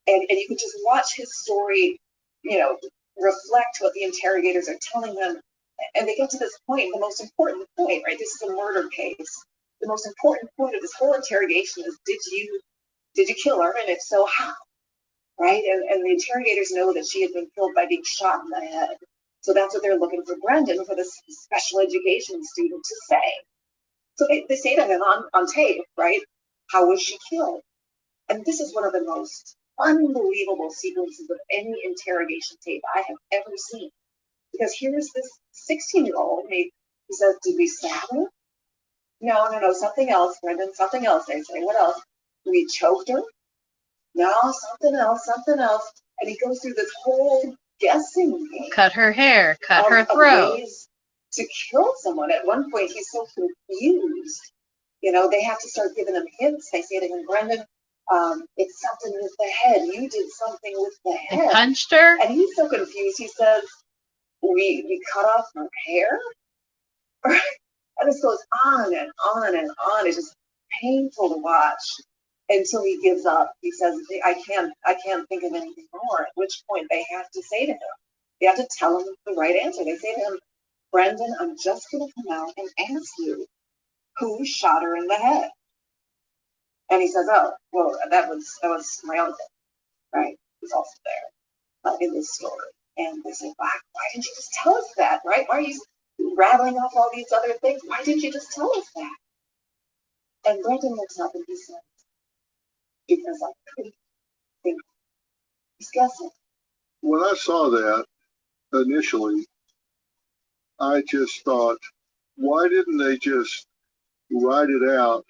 And you can just watch his story, reflect what the interrogators are telling him. And they get to this point, the most important point, right? This is a murder case. The most important point of this whole interrogation is, did you kill her? And if so, how? Right? And the interrogators know that she had been killed by being shot in the head. So that's what they're looking for Brendan, for this special education student, to say. So they say to him on tape, right? How was she killed? And this is one of the most unbelievable sequences of any interrogation tape I have ever seen. Because here's this 16-year-old, he says, did we stab her? No, something else, Brendan, something else, they say. What else? We choked her? No, something else. And he goes through this whole guessing game. Cut her hair, cut her throat. Ways to kill someone. At one point, he's so confused. They have to start giving him hints. They say to him, Brendan, it's something with the head. You did something with the head. They punched her? And he's so confused. He says, we cut off her hair? And this goes on and on and on. It's just painful to watch until he gives up. He says, I can't think of anything more. At which point they have to say to him, they have to tell him the right answer. They say to him, Brendan, I'm just going to come out and ask you who shot her in the head. And he says, oh, well, that was my own thing, right? He's also there in this story. And they say, why didn't you just tell us that, right? Why are you rattling off all these other things? Why didn't you just tell us that? And Brendan looks up and he says, because I couldn't think. He's guessing. When I saw that initially, I just thought, why didn't they just write it out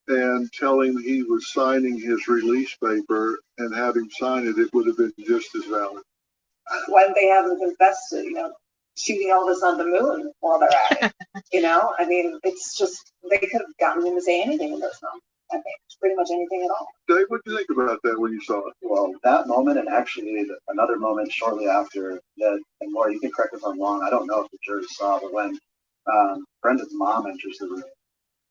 and tell him he was signing his release paper and have him sign it? It would have been just as valid. Why didn't they have him confess to, shooting Elvis on the moon while they're at it? I mean, it's just, they could have gotten him to say anything in those moments. I think pretty much anything at all. Dave, what do you think about that when you saw it? Well, that moment, and actually another moment shortly after that, and Laura, you can correct me if I'm wrong, I don't know if the jury saw, but when Brendan's mom enters the room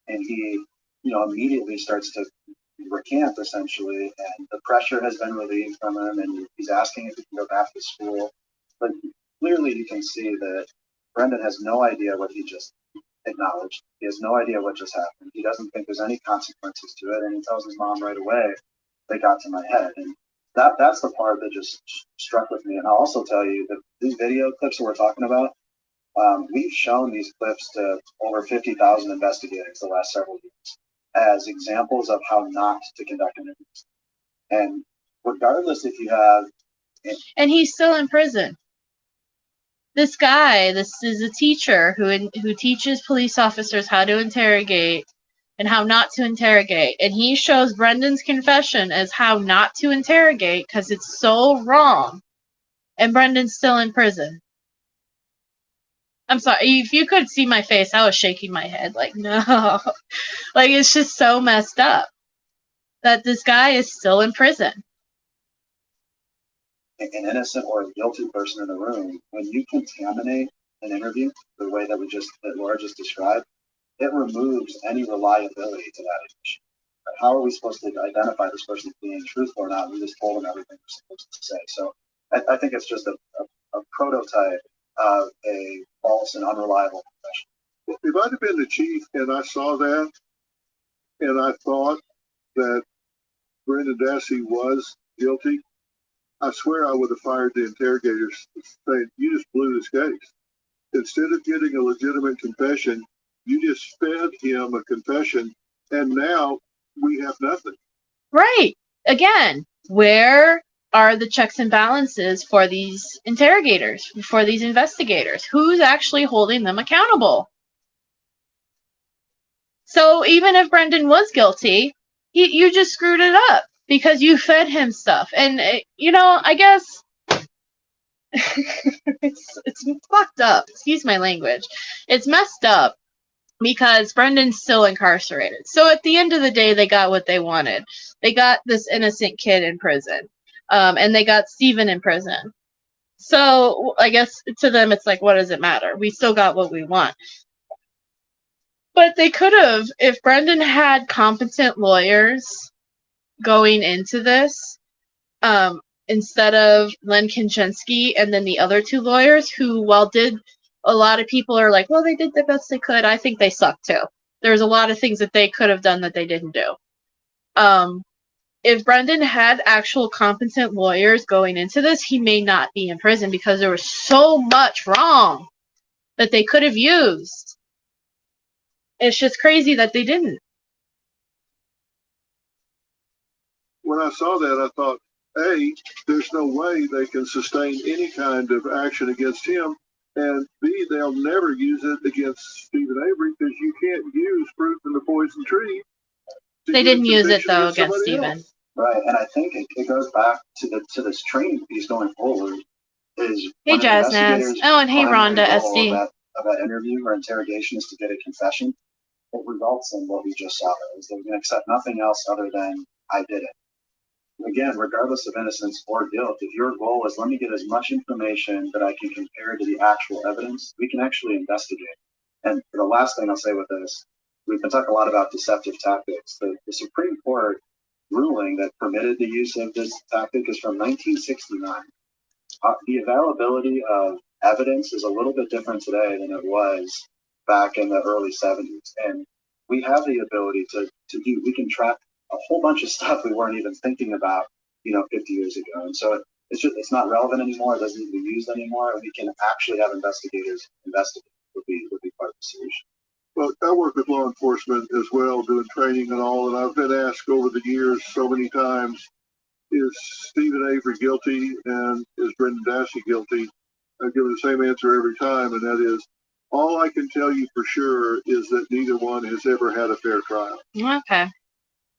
and he, immediately starts to recant essentially, and the pressure has been relieved from him, and he's asking if he can go back to school. But clearly you can see that Brendan has no idea what he just acknowledged. He has no idea what just happened. He doesn't think there's any consequences to it, and he tells his mom right away, they got to my head. And that's the part that just struck with me. And I'll also tell you that these video clips that we're talking about, we've shown these clips to over 50,000 investigators the last several years as examples of how not to conduct interviews. And regardless if you have... And he's still in prison. This guy, this is a teacher who teaches police officers how to interrogate and how not to interrogate. And he shows Brendan's confession as how not to interrogate because it's so wrong. And Brendan's still in prison. I'm sorry, if you could see my face, I was shaking my head like, no. Like, it's just so messed up that this guy is still in prison. An innocent or a guilty person in the room, when you contaminate an interview the way that Laura just described, it removes any reliability to that image. How are we supposed to identify this person as being truthful or not? We just told them everything we're supposed to say. So I think it's just a prototype of a false and unreliable confession. If I'd have been the chief and I saw that, and I thought that Brendan Dassey was guilty, I swear I would have fired the interrogators, saying, "You just blew this case. Instead of getting a legitimate confession, you just fed him a confession, and now we have nothing." Right. Again, where are the checks and balances for these interrogators, for these investigators? Who's actually holding them accountable? So even if Brendan was guilty, you just screwed it up because you fed him stuff. And, I guess it's fucked up. Excuse my language. It's messed up because Brendan's still incarcerated. So at the end of the day, they got what they wanted. They got this innocent kid in prison. And they got Steven in prison. So I guess to them, it's like, what does it matter? We still got what we want. But they could have, if Brendan had competent lawyers going into this, instead of Len Kaczynski and then the other two lawyers who, while a lot of people are like, well, they did the best they could. I think they suck too. There's a lot of things that they could have done that they didn't do. If Brendan had actual competent lawyers going into this, he may not be in prison because there was so much wrong that they could have used. It's just crazy that they didn't. When I saw that, I thought, A, there's no way they can sustain any kind of action against him, and B, they'll never use it against Stephen Avery because you can't use fruit from the poison tree. They didn't use it, though, against Stephen. Right, and I think it goes back to this training piece going forward. Hey, Jazznaz. Oh, and hey, Rhonda, SD. Of that interview or interrogation is to get a confession. It results in what we just saw. Is they're going to accept nothing else other than I did it. Again, regardless of innocence or guilt, if your goal is let me get as much information that I can compare to the actual evidence, we can actually investigate. And the last thing I'll say with this, we've been talking a lot about deceptive tactics. The Supreme Court ruling that permitted the use of this tactic is from 1969. The availability of evidence is a little bit different today than it was back in the early 70s. And we have the ability we can track a whole bunch of stuff we weren't even thinking about, 50 years ago. And so it's not relevant anymore. It doesn't need to be used anymore. And we can actually have investigators investigate would be part of the solution. Well, I work with law enforcement as well, doing training and all, and I've been asked over the years so many times, is Stephen Avery guilty and is Brendan Dassey guilty? I give the same answer every time, and that is, all I can tell you for sure is that neither one has ever had a fair trial. Okay.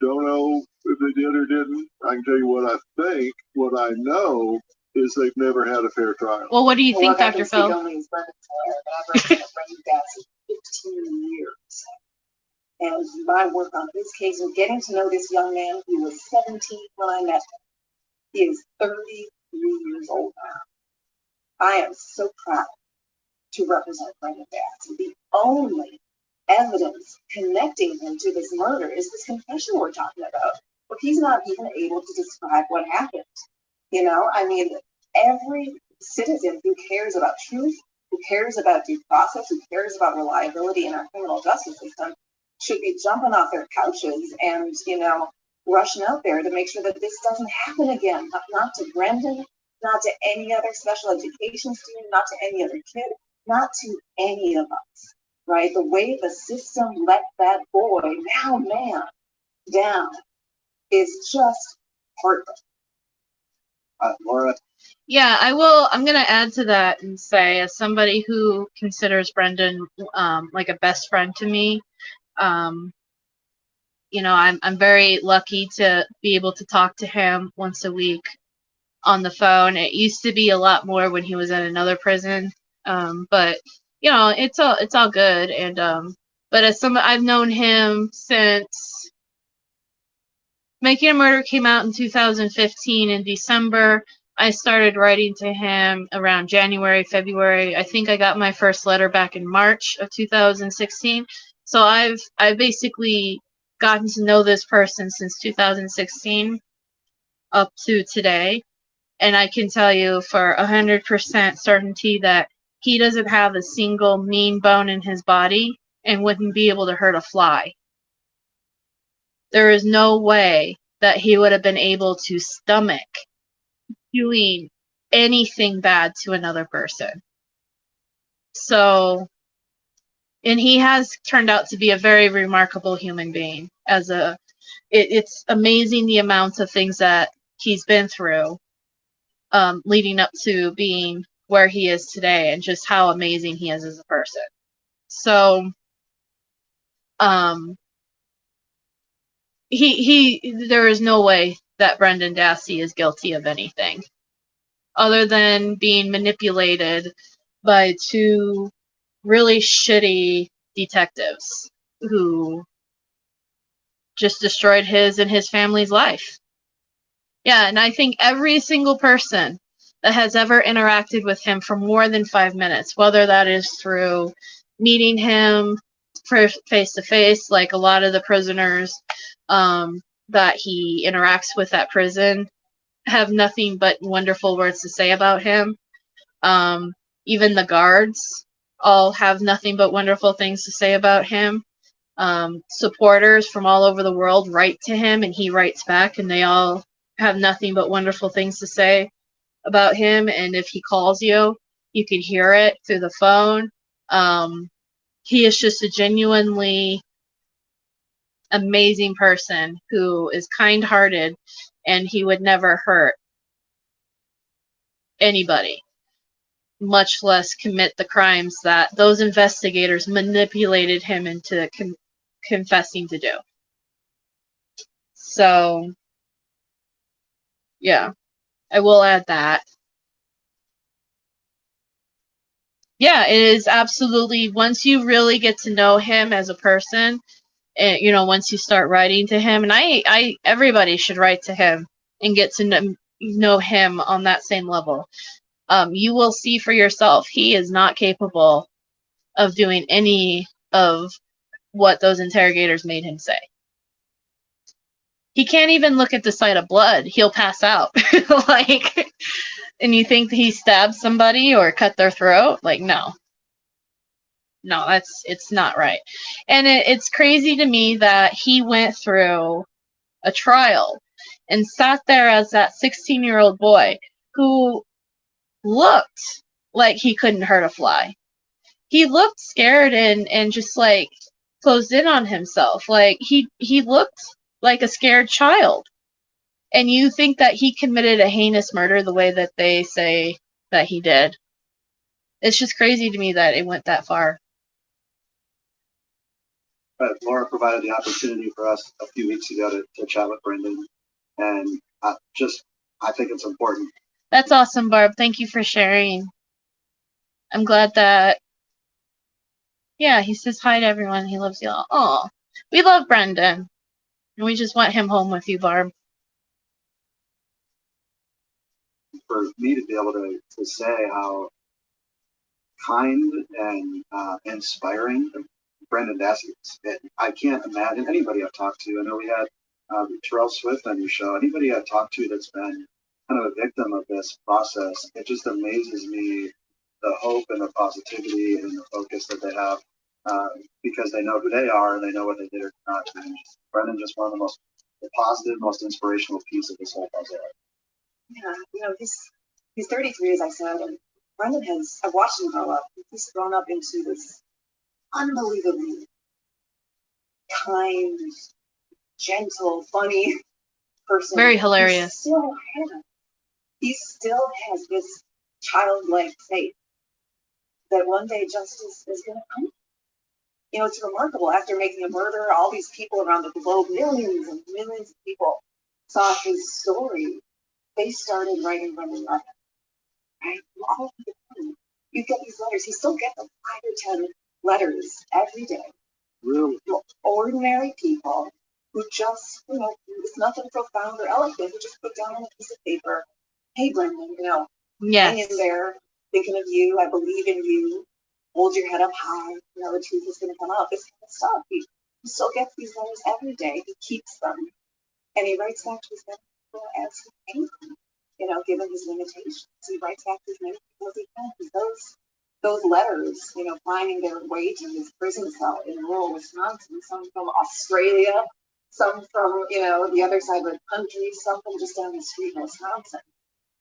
Don't know if they did or didn't. I can tell you what I think. What I know is they've never had a fair trial. Well, what do you think, Dr. Phil? Only is Brendan's lawyer, but I've represented Brendan Dassey 15 years. And my work on his case and getting to know this young man who was 17 when I met him. He is 33 years old now. I am so proud to represent Brendan Dassey. The only evidence connecting him to this murder is this confession we're talking about. But he's not even able to describe what happened. Every citizen who cares about truth, who cares about due process, who cares about reliability in our criminal justice system should be jumping off their couches and, rushing out there to make sure that this doesn't happen again. Not to Brendan, not to any other special education student, not to any other kid, not to any of us, right? The way the system let that boy, now man, down is just heartbreaking. Laura? Yeah, I will. I'm going to add to that and say, as somebody who considers Brendan like a best friend to me, I'm very lucky to be able to talk to him once a week on the phone. It used to be a lot more when he was at another prison, but it's all good. And but as I've known him since Making a Murder came out in 2015 in December. I started writing to him around January, February. I think I got my first letter back in March of 2016. So I've basically gotten to know this person since 2016 up to today, and I can tell you for 100% certainty that he doesn't have a single mean bone in his body and wouldn't be able to hurt a fly. There is no way that he would have been able to stomach doing anything bad to another person. So, and he has turned out to be a very remarkable human being. It's amazing the amounts of things that he's been through, leading up to being where he is today, and just how amazing he is as a person. So, there is no way that Brendan Dassey is guilty of anything other than being manipulated by two really shitty detectives who just destroyed his and his family's life. Yeah, and I think every single person that has ever interacted with him for more than 5 minutes, whether that is through meeting him face to face, like a lot of the prisoners that he interacts with at prison, have nothing but wonderful words to say about him. Even the guards all have nothing but wonderful things to say about him. Supporters from all over the world write to him, and he writes back, and they all have nothing but wonderful things to say about him. And if he calls you, you can hear it through the phone. He is just a genuinely amazing person who is kind-hearted, and he would never hurt anybody, much less commit the crimes that those investigators manipulated him into confessing to do. So, yeah, I will add that. Yeah, it is absolutely, once you really get to know him as a person, and once you start writing to him, and everybody should write to him and get to know him on that same level. You will see for yourself he is not capable of doing any of what those interrogators made him say. He can't even look at the sight of blood. He'll pass out. And you think he stabbed somebody or cut their throat? No, it's not right. And it's crazy to me that he went through a trial and sat there as that 16-year-old boy who looked like he couldn't hurt a fly. He looked scared and just closed in on himself. He looked like a scared child. And you think that he committed a heinous murder the way that they say that he did. It's just crazy to me that it went that far. But Laura provided the opportunity for us a few weeks ago to chat with Brendan, and I think it's important. That's awesome, Barb. Thank you for sharing. I'm glad that, yeah, he says hi to everyone. He loves y'all. Oh, we love Brendan. And we just want him home with you, Barb. For me to be able to say how kind and inspiring Brendan Dassey is. I can't imagine anybody I've talked to. I know we had Terrell Swift on your show. Anybody I've talked to that's been kind of a victim of this process, it just amazes me the hope and the positivity and the focus that they have because they know who they are and they know what they did or not. And Brendan just one of the most positive, most inspirational piece of this whole puzzle. Yeah, he's 33, as I said, and Brendan I've watched him grow up. He's grown up into this unbelievably kind, gentle, funny person. Very hilarious. He still has this childlike faith that one day justice is going to come. It's remarkable. After making a murder, all these people around the globe, millions and millions of people saw his story. They started writing Brendan letters. Right? All the time. You get these letters. He still gets 5 or 10 letters every day. Really? Ordinary people who just, it's nothing profound or eloquent, who just put down on a piece of paper, hey, Brendan, yes. hang in there, thinking of you, I believe in you, hold your head up high, the truth is going to come out. This kind of stuff. He still gets these letters every day. He keeps them, and he writes back to as many people as he can. You know, given his limitations, he writes back to as many people as he can. Because those letters, you know, finding their way to his prison cell in rural Wisconsin, some from Australia, some from, you know, the other side of the country, some from just down the street in Wisconsin.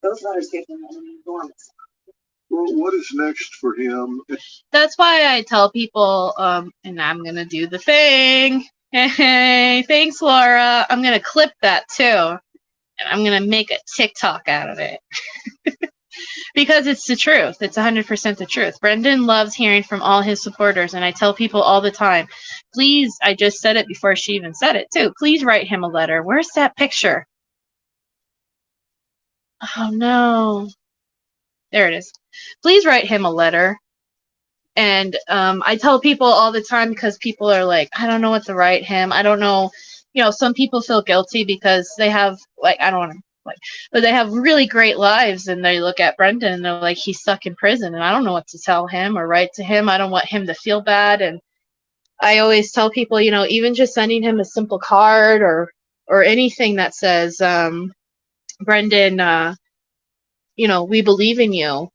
Those letters give him an enormous. Well, what is next for him? That's why I tell people, and I'm going to do the thing. Hey, thanks, Laura. I'm going to clip that too. And I'm going to make a TikTok out of it. Because it's the truth. It's 100% the truth. Brendan loves hearing from all his supporters. And I tell people all the time, please, I just said it before she even said it too. Please write him a letter. Where's that picture? Oh, no. There it is. Please write him a letter. And I tell people all the time because people are like, I don't know what to write him. I don't know. You know, some people feel guilty because they have, like, I don't want to, like, but they have really great lives. And they look at Brendan and they're like, he's stuck in prison. And I don't know what to tell him or write to him. I don't want him to feel bad. And I always tell people, you know, even just sending him a simple card or anything that says, Brendan, you know, we believe in you.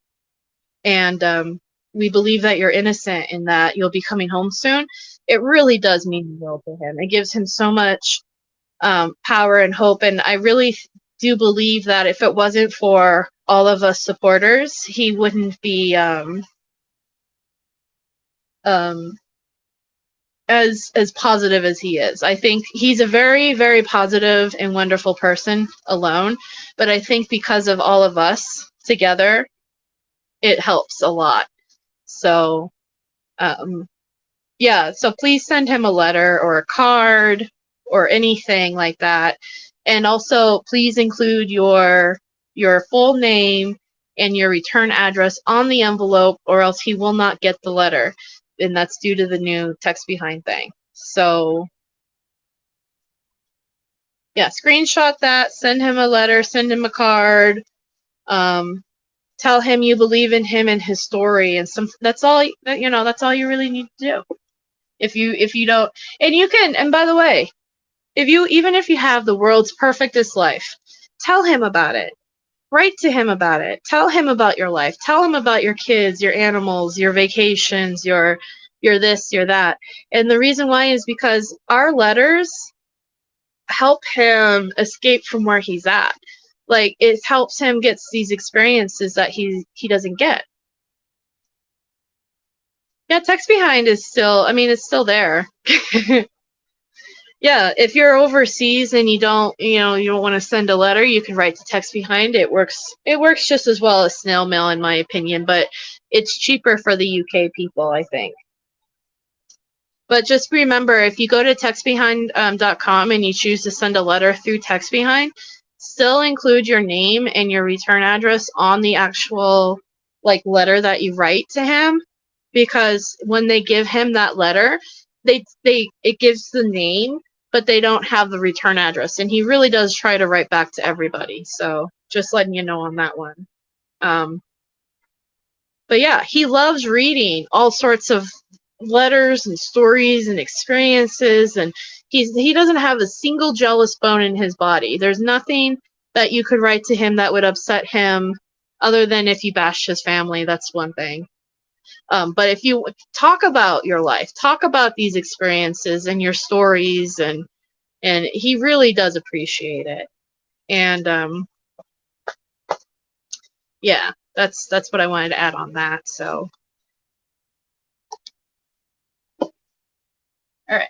And we believe that you're innocent and that you'll be coming home soon. It really does mean the world to him. It gives him so much power and hope. And I really do believe that if it wasn't for all of us supporters, he wouldn't be as positive as he is. I think he's a very, very positive and wonderful person alone. But I think because of all of us together, it helps a lot. So, yeah, so please send him a letter or a card or anything like that. And also, please include your full name and your return address on the envelope, or else he will not get the letter. And that's due to the new text behind thing. So, yeah, screenshot that, send him a letter, send him a card. Tell him you believe in him and his story, and that's all, you know, that's all you really need to do. If you don't, and you can, and by the way, even if you have the world's perfectest life, tell him about it. Write to him about it. Tell him about your life. Tell him about your kids, your animals, your vacations, your this, your that. And the reason why is because our letters help him escape from where he's at. Like, it helps him get these experiences that he doesn't get. Yeah, text behind is still, I mean, it's still there. Yeah, if you're overseas and you don't want to send a letter, you can write to text behind. It works just as well as snail mail, in my opinion, but it's cheaper for the UK people, I think. But just remember, if you go to textbehind.com and you choose to send a letter through text behind, still include your name and your return address on the actual, like, letter that you write to him, because when they give him that letter, it gives the name, but they don't have the return address. And he really does try to write back to everybody. So just letting you know on that one. But yeah, he loves reading all sorts of letters and stories and experiences, and he doesn't have a single jealous bone in his body. There's nothing that you could write to him that would upset him, other than if you bashed his family. That's one thing. But if you talk about your life, talk about these experiences and your stories, and he really does appreciate it. And yeah, that's what I wanted to add on that. So, all right,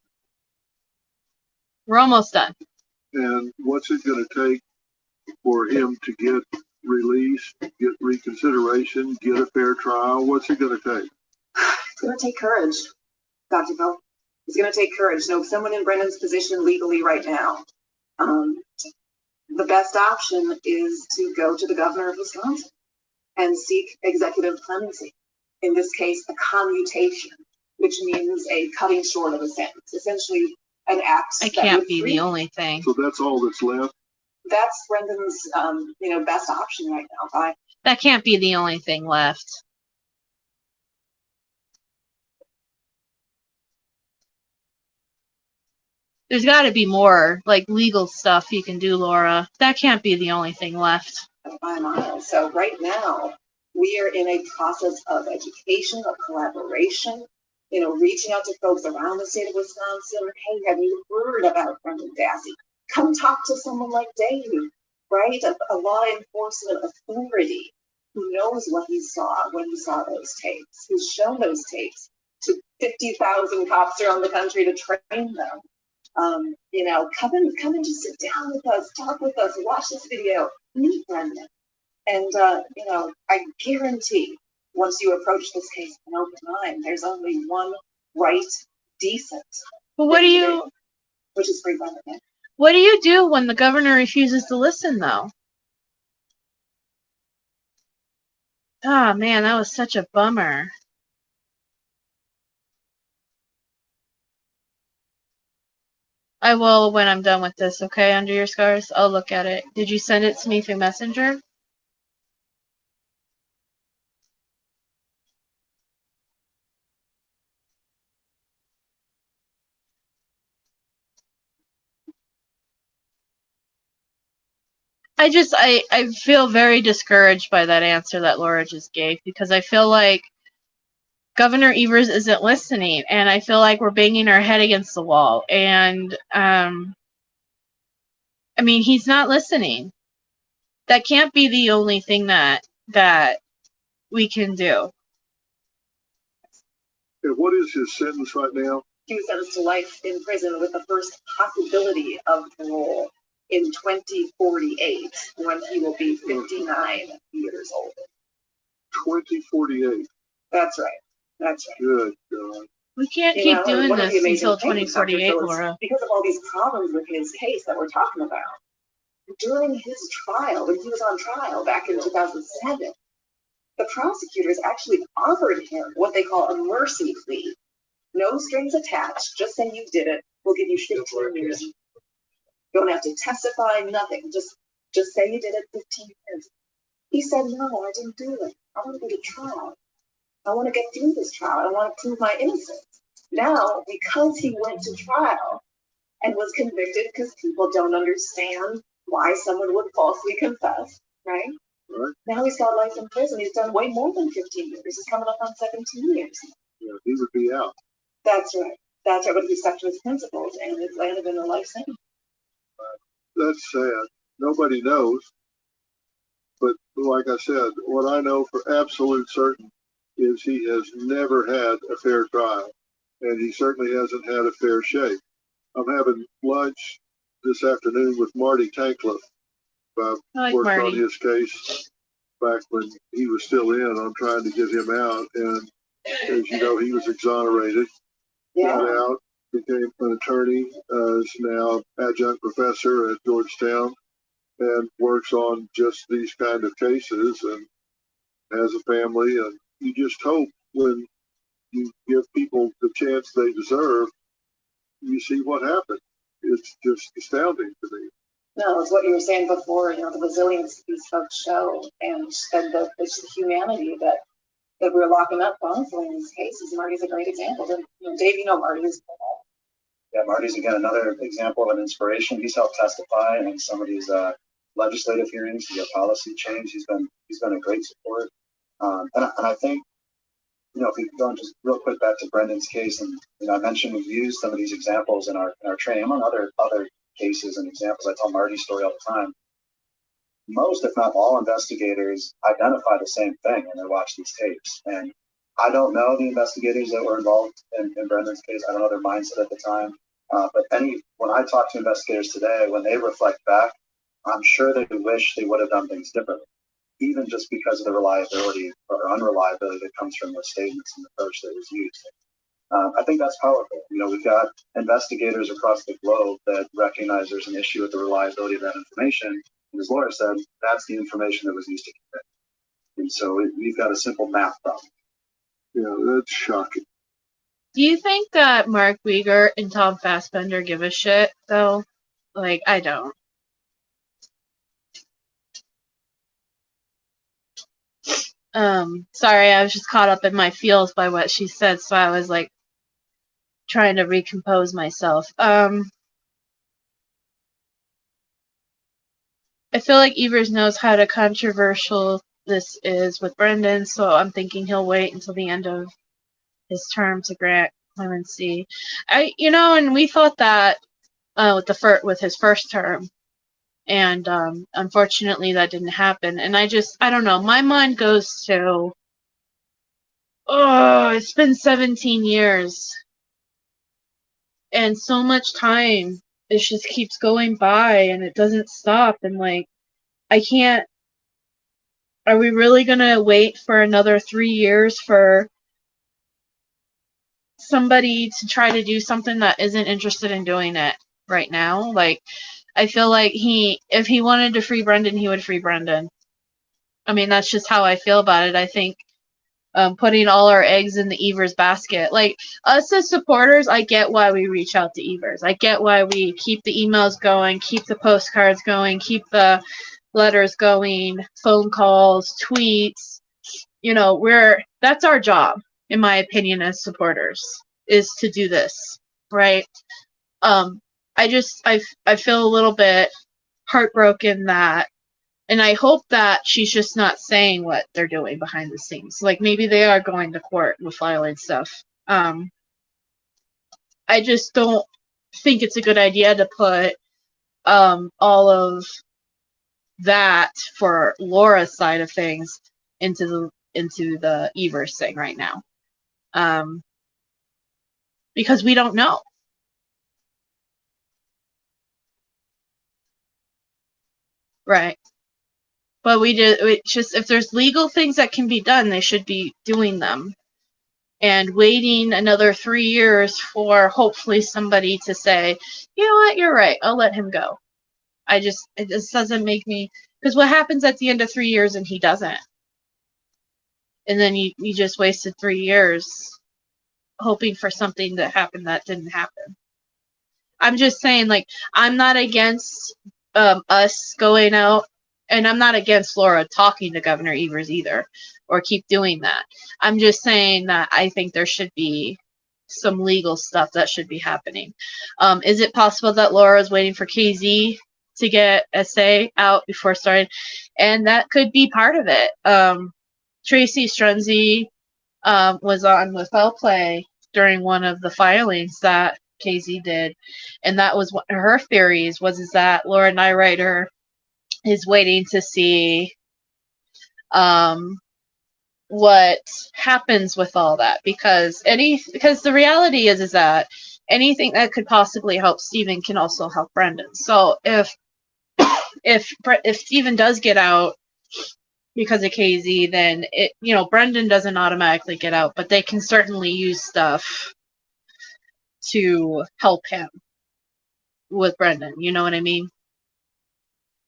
we're almost done. And what's it going to take for him to get released, get reconsideration, get a fair trial? What's it going to take? It's going to take courage, Dr. Bill. It's going to take courage. You know, someone in Brendan's position legally right now, the best option is to go to the governor of Wisconsin and seek executive clemency. In this case, a commutation, which means a cutting short of a sentence, essentially an act. That can't be the only thing. So that's all that's left? That's Brendan's, best option right now. That can't be the only thing left. There's got to be more, like, legal stuff you can do, Laura. That can't be the only thing left. By a mile. So right now, we are in a process of education, of collaboration, reaching out to folks around the state of Wisconsin. Hey, have you heard about Brendan Dassey? Come talk to someone like Dave, right? A law enforcement authority who knows what he saw when he saw those tapes, who's shown those tapes to 50,000 cops around the country to train them. Come and just sit down with us, talk with us, watch this video, meet Brendan. And, I guarantee once you approach this case with an open mind, there's only one right, decent. But what do you... Which is free Brendan. What do you do when the governor refuses to listen, though? Ah, man, that was such a bummer. I will when I'm done with this, okay, Under Your Scars? I'll look at it. Did you send it to me through Messenger? I feel very discouraged by that answer that Laura just gave, because I feel like Governor Evers isn't listening, and I feel like we're banging our head against the wall. And, he's not listening. That can't be the only thing that we can do. And what is his sentence right now? He was sentenced to life in prison with the first possibility of parole in 2048, when he will be 59 years old. 2048. That's right. That's right. Good God. We can't keep doing this until 2048, Laura. Because of all these problems with his case that we're talking about. During his trial, when he was on trial back in 2007, the prosecutors actually offered him what they call a mercy plea. No strings attached, just say you did it. We'll give you 15 years. You don't have to testify, nothing. Just say you did it 15 years. He said, no, I didn't do it. I want to go to trial. I want to get through this trial. I want to prove my innocence. Now, because he went to trial and was convicted, because people don't understand why someone would falsely confess, right? Right. Now he's got life in prison. He's done way more than 15 years. He's coming up on 17 years. Yeah, he would be out. That's right. That's right. But he stuck to his principles, and it landed in a life sentence. That's sad. Nobody knows. But like I said, what I know for absolute certain is he has never had a fair trial, and he certainly hasn't had a fair shake. I'm having lunch this afternoon with Marty Tankliff. I worked on his case back when he was still in. I'm trying to get him out, and as you know, he was exonerated. Yeah. Got out, became an attorney, is now adjunct professor at Georgetown, and works on just these kind of cases, and has a family. And you just hope when you give people the chance they deserve, you see what happens. It's just astounding to me. No, it's what you were saying before, the resilience these folks show, and the humanity that we're locking up wrongfully in these cases. Marty's a great example. And Dave, Marty is. Yeah, Marty's again another example of an inspiration. He's helped testify in some of these legislative hearings to get policy change. He's been a great support. And I think, if we go just real quick back to Brendan's case, and I mentioned we've used some of these examples in our training, among other cases and examples. I tell Marty's story all the time. Most, if not all, investigators identify the same thing when they watch these tapes. And I don't know the investigators that were involved in Brendan's case. I don't know their mindset at the time. But when I talk to investigators today, when they reflect back, I'm sure they wish they would have done things differently, even just because of the reliability or unreliability that comes from the statements and the approach that was used. I think that's powerful. We've got investigators across the globe that recognize there's an issue with the reliability of that information. And as Laura said, that's the information that was used to convict. And so we've got a simple math problem. Yeah, that's shocking. Do you think that Mark Wiegert and Tom Fassbender give a shit, though? I don't. Sorry, I was just caught up in my feels by what she said, so I was trying to recompose myself. I feel like Evers knows how to controversial this is with Brendan, so I'm thinking he'll wait until the end of his term to grant clemency. And we thought that with his first term, and unfortunately that didn't happen. And I don't know. My mind goes to, oh, it's been 17 years, and so much time. It just keeps going by, and it doesn't stop. And like, I can't. Are we really gonna wait for another 3 years for somebody to try to do something that isn't interested in doing it right now? Like, I feel like if he wanted to free Brendan, he would free Brendan. I mean, that's just how I feel about it. I think putting all our eggs in the Evers basket, like us as supporters, I get why we reach out to Evers. I get why we keep the emails going, keep the postcards going, keep the letters going, phone calls, tweets. That's our job, in my opinion, as supporters, is to do this, right? I feel a little bit heartbroken that, and I hope that she's just not saying what they're doing behind the scenes. Like, maybe they are going to court with filing stuff. I just don't think it's a good idea to put all of that for Laura's side of things into the Evers thing right now, because we don't know. Right. But if there's legal things that can be done, they should be doing them. And waiting another 3 years for hopefully somebody to say, you know what, you're right, I'll let him go. It just doesn't make me, because what happens at the end of 3 years and he doesn't? And then you just wasted 3 years hoping for something to happen that didn't happen. I'm just saying, like, I'm not against us going out, and I'm not against Laura talking to Governor Evers either, or keep doing that. I'm just saying that I think there should be some legal stuff that should be happening. Is it possible that Laura is waiting for KZ to get SA out before starting? And that could be part of it. Tracy Strunzi was on with Foul Play during one of the filings that KZ did, and that was one of her theories, is that Laura Nyrider is waiting to see what happens with all that, because the reality is that anything that could possibly help Stephen can also help Brendan. So if Stephen does get out because of KZ, then Brendan doesn't automatically get out, but they can certainly use stuff to help him with Brendan. You know what I mean?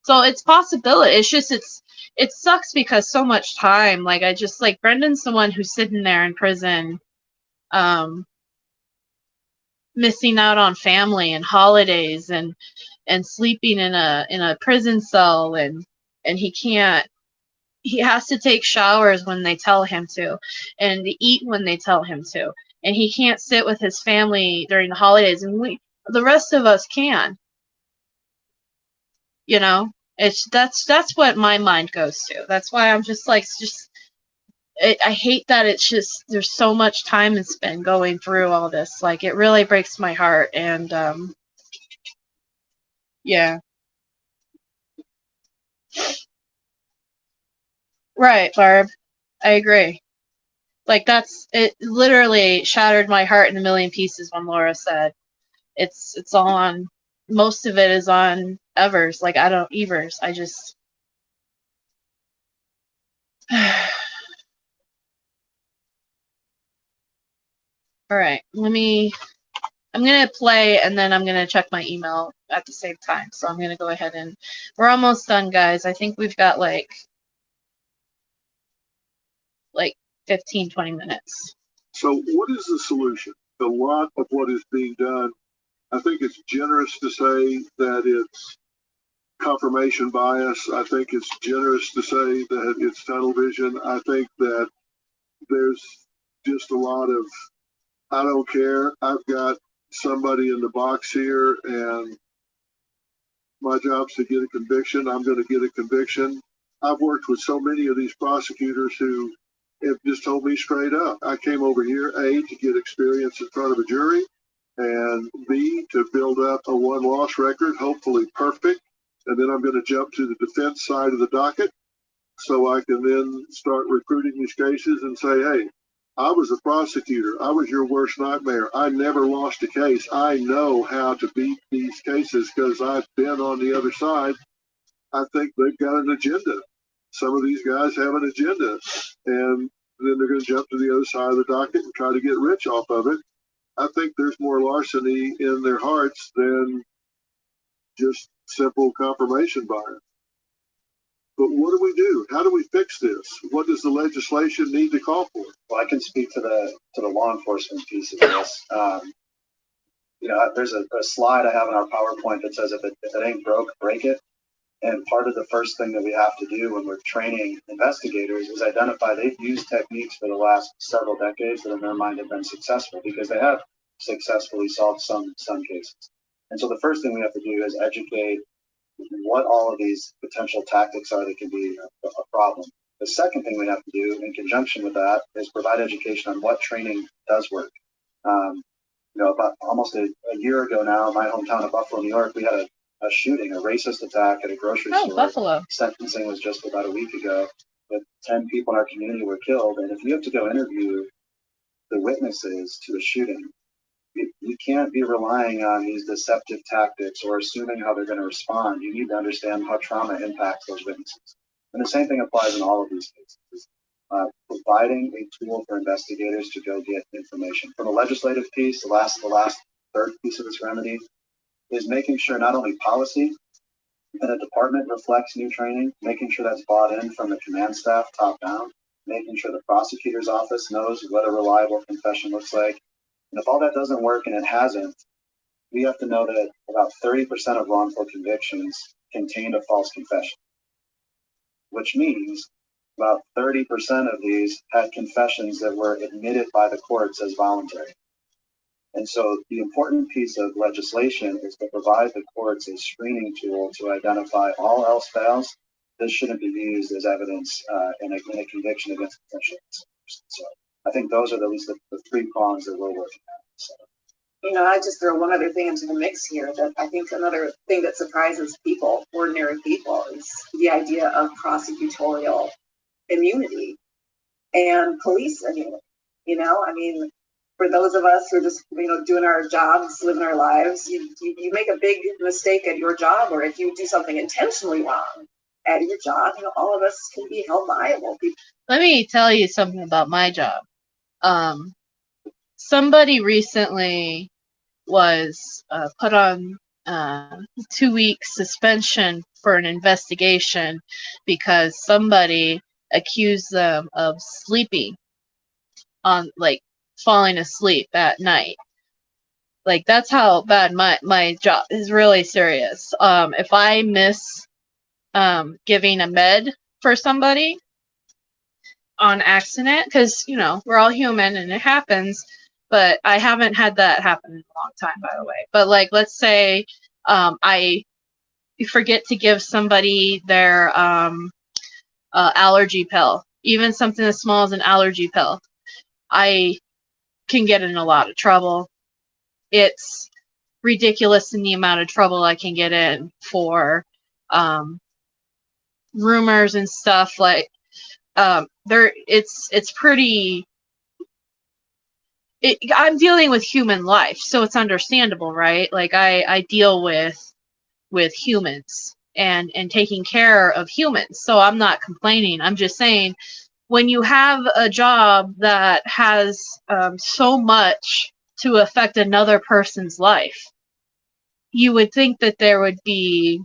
So it's possibility. It's just it sucks because so much time. Like, Brendan's the one who's sitting there in prison, missing out on family and holidays and sleeping in a prison cell, and he has to take showers when they tell him to, and eat when they tell him to, and he can't sit with his family during the holidays, and the rest of us can. That's what my mind goes to. That's why I'm just like, I hate that it's just, there's so much time and spent going through all this. Like, it really breaks my heart. And yeah. Right, Barb. I agree. Like, it literally shattered my heart in a million pieces when Laura said it's all on, most of it is on Evers. Like, Evers. I just all right, I'm gonna play, and then I'm gonna check my email at the same time. So I'm gonna go ahead, and we're almost done, guys. I think we've got like 15-20 minutes. So what is the solution? A lot of what is being done, I think it's generous to say that it's confirmation bias. I think it's generous to say that it's tunnel vision. I think that there's just a lot of, I don't care, I've got somebody in the box here, and My job's to get a conviction. I'm going to get a conviction. I've worked with so many of these prosecutors who have just told me straight up, I came over here, A, to get experience in front of a jury, and B, to build up a one-loss record, hopefully perfect. And then I'm going to jump to the defense side of the docket so I can then start recruiting these cases and say, hey, I was a prosecutor. I was your worst nightmare. I never lost a case. I know how to beat these cases because I've been on the other side. I think they've got an agenda. Some of these guys have an agenda, and then they're going to jump to the other side of the docket and try to get rich off of it. I think there's more larceny in their hearts than just simple confirmation bias. But what do we do? How do we fix this? What does the legislation need to call for? Well, I can speak to the law enforcement piece of this. There's a slide I have in our PowerPoint that says if it ain't broke, break it. And part of the first thing that we have to do when we're training investigators is identify they've used techniques for the last several decades that in their mind have been successful because they have successfully solved some cases. And so the first thing we have to do is educate what all of these potential tactics are that can be a problem. The second thing we have to do in conjunction with that is provide education on what training does work. About almost a year ago now, in my hometown of Buffalo, New York, we had a shooting, a racist attack at a grocery store. Buffalo. Sentencing was just about a week ago. But 10 people in our community were killed. And if you have to go interview the witnesses to a shooting, you can't be relying on these deceptive tactics or assuming how they're going to respond. You need to understand how trauma impacts those witnesses. And the same thing applies in all of these cases. Providing a tool for investigators to go get information. From a legislative piece, the last third piece of this remedy is making sure not only policy in a department reflects new training, making sure that's bought in from the command staff top down, making sure the prosecutor's office knows what a reliable confession looks like. And if all that doesn't work, and it hasn't, we have to know that about 30% of wrongful convictions contained a false confession, which means about 30% of these had confessions that were admitted by the courts as voluntary. And so the important piece of legislation is to provide the courts a screening tool to identify all else fails. This shouldn't be used as evidence in a conviction against potential consumers. So I think those are at least the three prongs that we're working at. So. I just throw one other thing into the mix here that I think another thing that surprises people, ordinary people, is the idea of prosecutorial immunity and police immunity. For those of us who are just, doing our jobs, living our lives, you make a big mistake at your job, or if you do something intentionally wrong at your job, all of us can be held liable. Let me tell you something about my job. Somebody recently was put on 2-week suspension for an investigation because somebody accused them of sleeping on, falling asleep at night. That's how bad my job is. Really serious. If I miss giving a med for somebody on accident, because we're all human and it happens, but I haven't had that happen in a long time, by the way. But let's say I forget to give somebody their allergy pill, even something as small as an allergy pill, I can get in a lot of trouble. It's ridiculous in the amount of trouble I can get in for rumors and stuff. It's pretty. I'm dealing with human life, so it's understandable, right? I deal with humans and taking care of humans, so I'm not complaining. I'm just saying, when you have a job that has so much to affect another person's life, you would think that there would be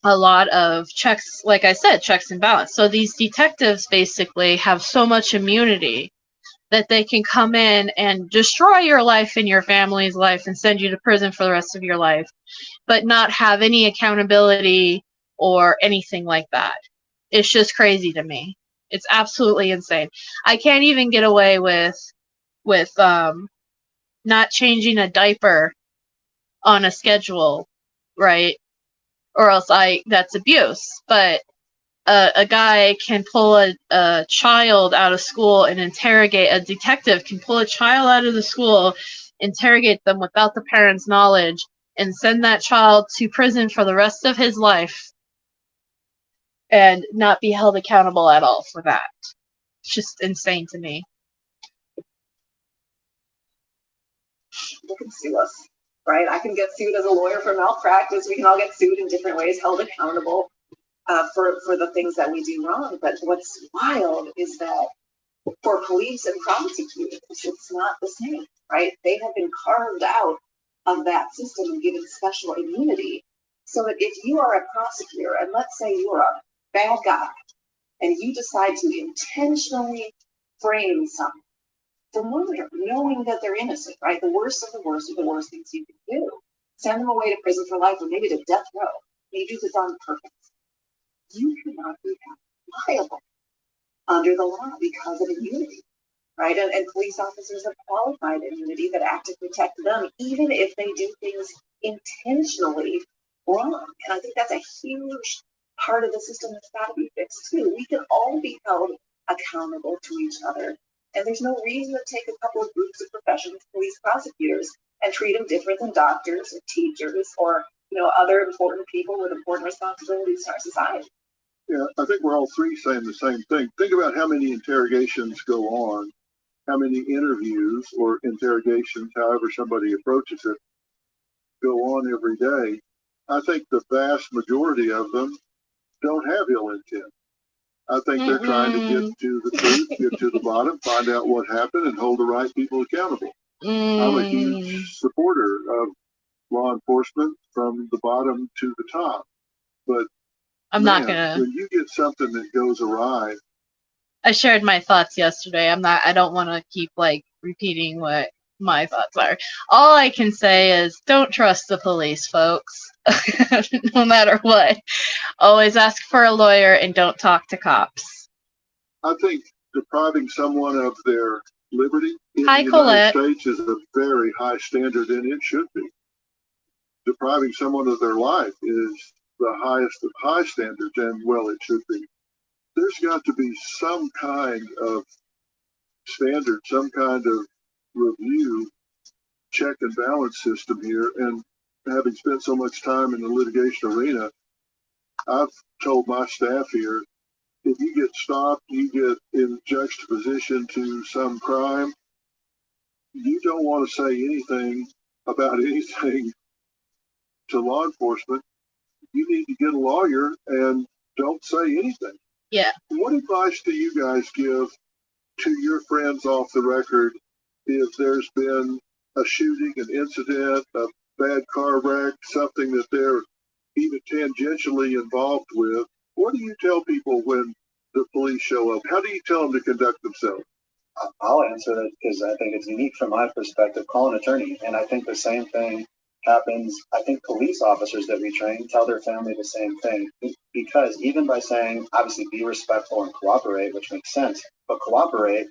a lot of checks, like I said, checks and balance. So these detectives basically have so much immunity that they can come in and destroy your life and your family's life and send you to prison for the rest of your life, but not have any accountability or anything like that. It's just crazy to me. It's absolutely insane. I can't even get away with not changing a diaper on a schedule, right? or else that's abuse. But a guy can pull a child out of school and interrogate, a detective can pull a child out of the school, interrogate them without the parents' knowledge, and send that child to prison for the rest of his life and not be held accountable at all for that. It's just insane to me. They can sue us, right? I can get sued as a lawyer for malpractice. We can all get sued in different ways, held accountable for the things that we do wrong. But what's wild is that for police and prosecutors, it's not the same, right? They have been carved out of that system and given special immunity. So that if you are a prosecutor, and let's say you're a bad guy, and you decide to intentionally frame someone for murder, knowing that they're innocent, right? The worst of the worst are the worst things you can do. Send them away to prison for life or maybe to death row. And you do this on purpose. You cannot be liable under the law because of immunity, right? And police officers have qualified immunity that act to protect them, even if they do things intentionally wrong. And I think that's a huge part of the system that's got to be fixed too. We can all be held accountable to each other. And there's no reason to take a couple of groups of professionals, police prosecutors, and treat them different than doctors or teachers or, other important people with important responsibilities in our society. Yeah, I think we're all three saying the same thing. Think about how many interrogations go on, how many interviews or interrogations, however somebody approaches it, go on every day. I think the vast majority of them don't have ill intent. I think they're trying to get to the truth, get to the bottom, find out what happened, and hold the right people accountable. I'm a huge supporter of law enforcement from the bottom to the top. But I'm not gonna. When you get something that goes awry, I shared my thoughts yesterday. I don't want to keep repeating what my thoughts are. All I can say is don't trust the police, folks. No matter what. Always ask for a lawyer and don't talk to cops. I think depriving someone of their liberty in Hi, the Colette. United States is a very high standard, and it should be. Depriving someone of their life is the highest of high standards, and well, it should be. There's got to be some kind of standard, some kind of review, check and balance system here. And having spent so much time in the litigation arena, I've told my staff here, if you get stopped, you get in juxtaposition to some crime, you don't want to say anything about anything to law enforcement. You need to get a lawyer and don't say anything. Yeah. What advice do you guys give to your friends off the record if there's been a shooting, an incident, a bad car wreck, something that they're even tangentially involved with? What do you tell people when the police show up? How do you tell them to conduct themselves? I'll answer that because I think it's unique from my perspective. Call an attorney. And I think the same thing happens. I think police officers that we train tell their family the same thing, because even by saying, obviously, be respectful and cooperate, which makes sense, but cooperate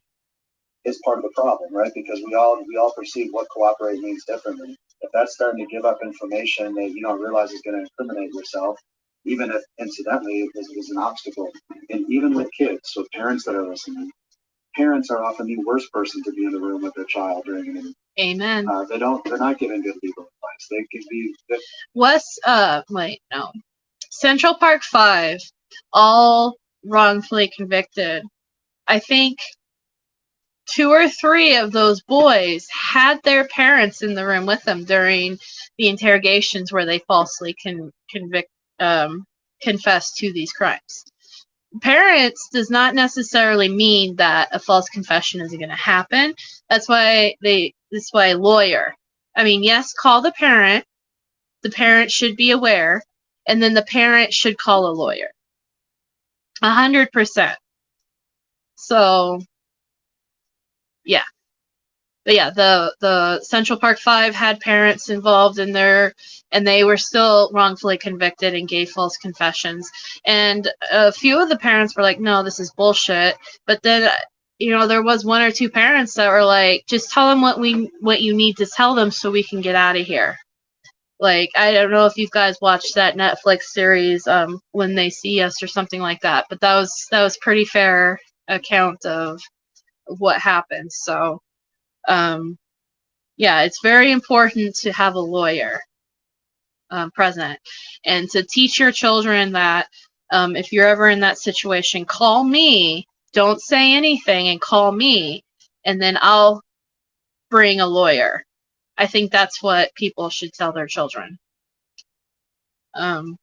is part of the problem, right? Because we all perceive what cooperate means differently. If that's starting to give up information that you don't realize is going to incriminate yourself, even if incidentally is an obstacle, and even with kids, so parents that are listening, parents are often the worst person to be in the room with their child during an interview. Amen. They're not giving good legal advice. They can be. Central Park 5, all wrongfully convicted. I think 2 or 3 of those boys had their parents in the room with them during the interrogations where they falsely confessed to these crimes. Parents does not necessarily mean that a false confession isn't going to happen. That's why lawyer. I mean, yes, call the parent. The parent should be aware, and then the parent should call a lawyer. 100%. So, yeah. But yeah, the Central Park 5 had parents involved in there, and they were still wrongfully convicted and gave false confessions. And a few of the parents were like, no, this is bullshit. But then, there was 1 or 2 parents that were like, just tell them what you need to tell them so we can get out of here. Like, I don't know if you guys watched that Netflix series, When They See Us or something like that, but that was pretty fair account of what happened. So, yeah, it's very important to have a lawyer present, and to teach your children that if you're ever in that situation, call me. Don't say anything and call me, and then I'll bring a lawyer. I think that's what people should tell their children. And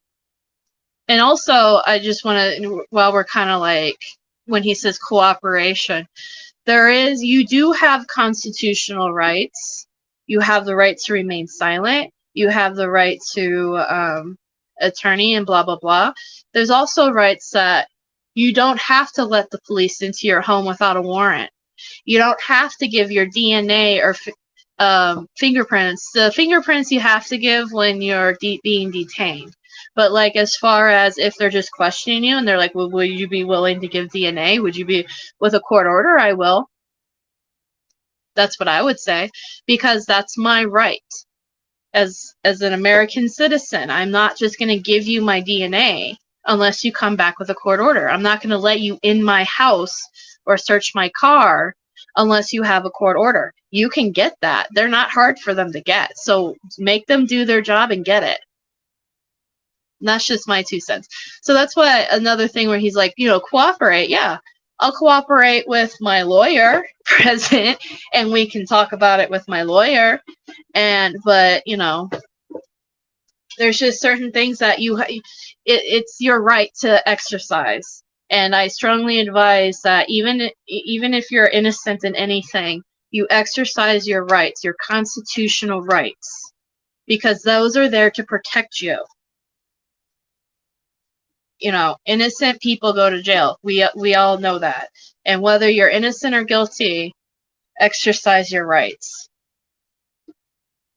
also, I just want to, while we're kind of like, when he says cooperation, you do have constitutional rights. You have the right to remain silent. You have the right to attorney and blah, blah, blah. There's also rights that you don't have to let the police into your home without a warrant. You don't have to give your DNA or fingerprints. The fingerprints you have to give when you're being detained. But like, as far as if they're just questioning you and they're like, well, would you be willing to give DNA? Would you be with a court order? I will. That's what I would say, because that's my right as an American citizen. I'm not just going to give you my DNA unless you come back with a court order. I'm not going to let you in my house or search my car unless you have a court order. You can get that. They're not hard for them to get. So make them do their job and get it. And that's just my 2 cents. So that's why another thing where he's like, cooperate. Yeah, I'll cooperate with my lawyer present, and we can talk about it with my lawyer. But there's just certain things that it's your right to exercise. And I strongly advise that even if you're innocent in anything, you exercise your rights, your constitutional rights, because those are there to protect you. Innocent people go to jail. We all know that. And whether you're innocent or guilty, exercise your rights.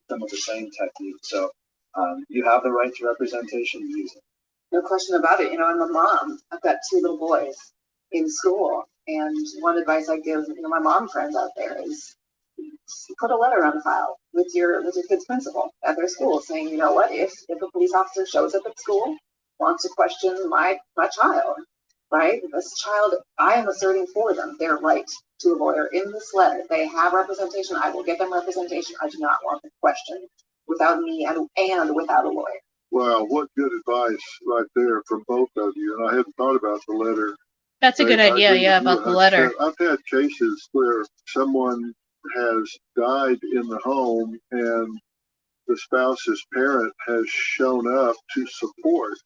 Some of the same technique. So you have the right to representation, use it. No question about it. I'm a mom. I've got 2 little boys in school, and one advice I give, my mom friends out there is put a letter on file with your kid's principal at their school saying, you know what, if a police officer shows up at school, wants to question my child, right? This child, I am asserting for them their right to a lawyer. In this letter, they have representation. I will get them representation. I do not want them questioned without me and without a lawyer. Wow, what good advice right there from both of you. And I hadn't thought about the letter. That's a good idea, yeah, about the letter. I've had cases where someone has died in the home and the spouse's parent has shown up to support,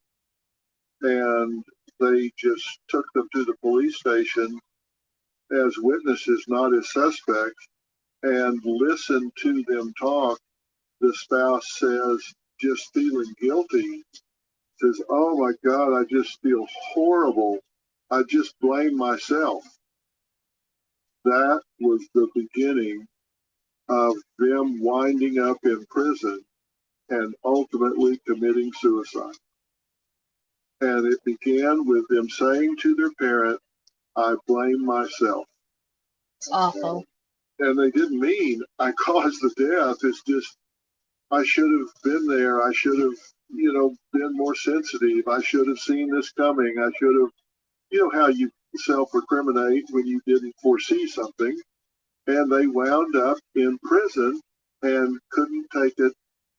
and they just took them to the police station as witnesses, not as suspects, and listened to them talk. The spouse says, just feeling guilty, says, oh my God, I just feel horrible. I just blame myself. That was the beginning of them winding up in prison and ultimately committing suicide. And it began with them saying to their parent, I blame myself. It's awful. And they didn't mean I caused the death. It's just, I should have been there. I should have, been more sensitive. I should have seen this coming. I should have, how you self-recriminate when you didn't foresee something. And they wound up in prison and couldn't take it.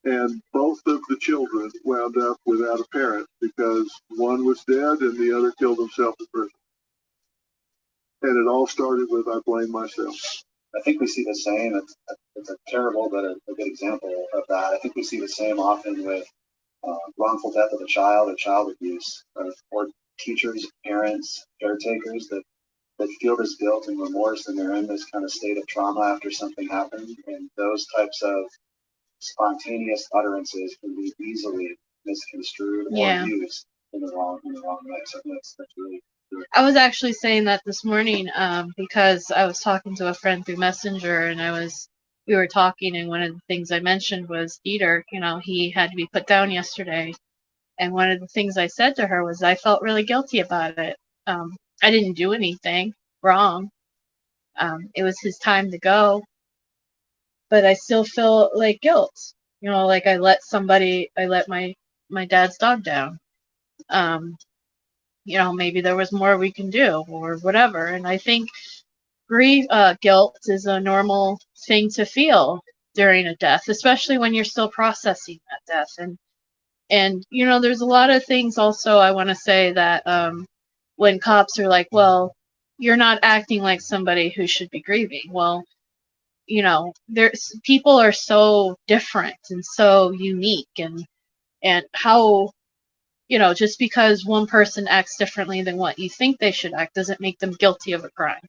And both of the children wound up without a parent because one was dead and the other killed himself in prison. And it all started with, I blame myself. I think we see the same. It's a terrible, but a good example of that. I think we see the same often with wrongful death of a child or child abuse, or teachers, parents, caretakers that feel this guilt and remorse, and they're in this kind of state of trauma after something happened. And those types of spontaneous utterances can be easily misconstrued or used in the wrong way. So that's really. I was actually saying that this morning because I was talking to a friend through Messenger, and we were talking, and one of the things I mentioned was Dieter. He had to be put down yesterday, and one of the things I said to her was I felt really guilty about it. I didn't do anything wrong. It was his time to go, but I still feel like guilt. You know, like I let my dad's dog down. You know, maybe there was more we can do or whatever. And I think guilt is a normal thing to feel during a death, especially when you're still processing that death. And you know, there's a lot of things also I want to say that when cops are like, well, you're not acting like somebody who should be grieving. Well, you know, there's people are so different and so unique, and how, you know, just because one person acts differently than what you think they should act doesn't make them guilty of a crime.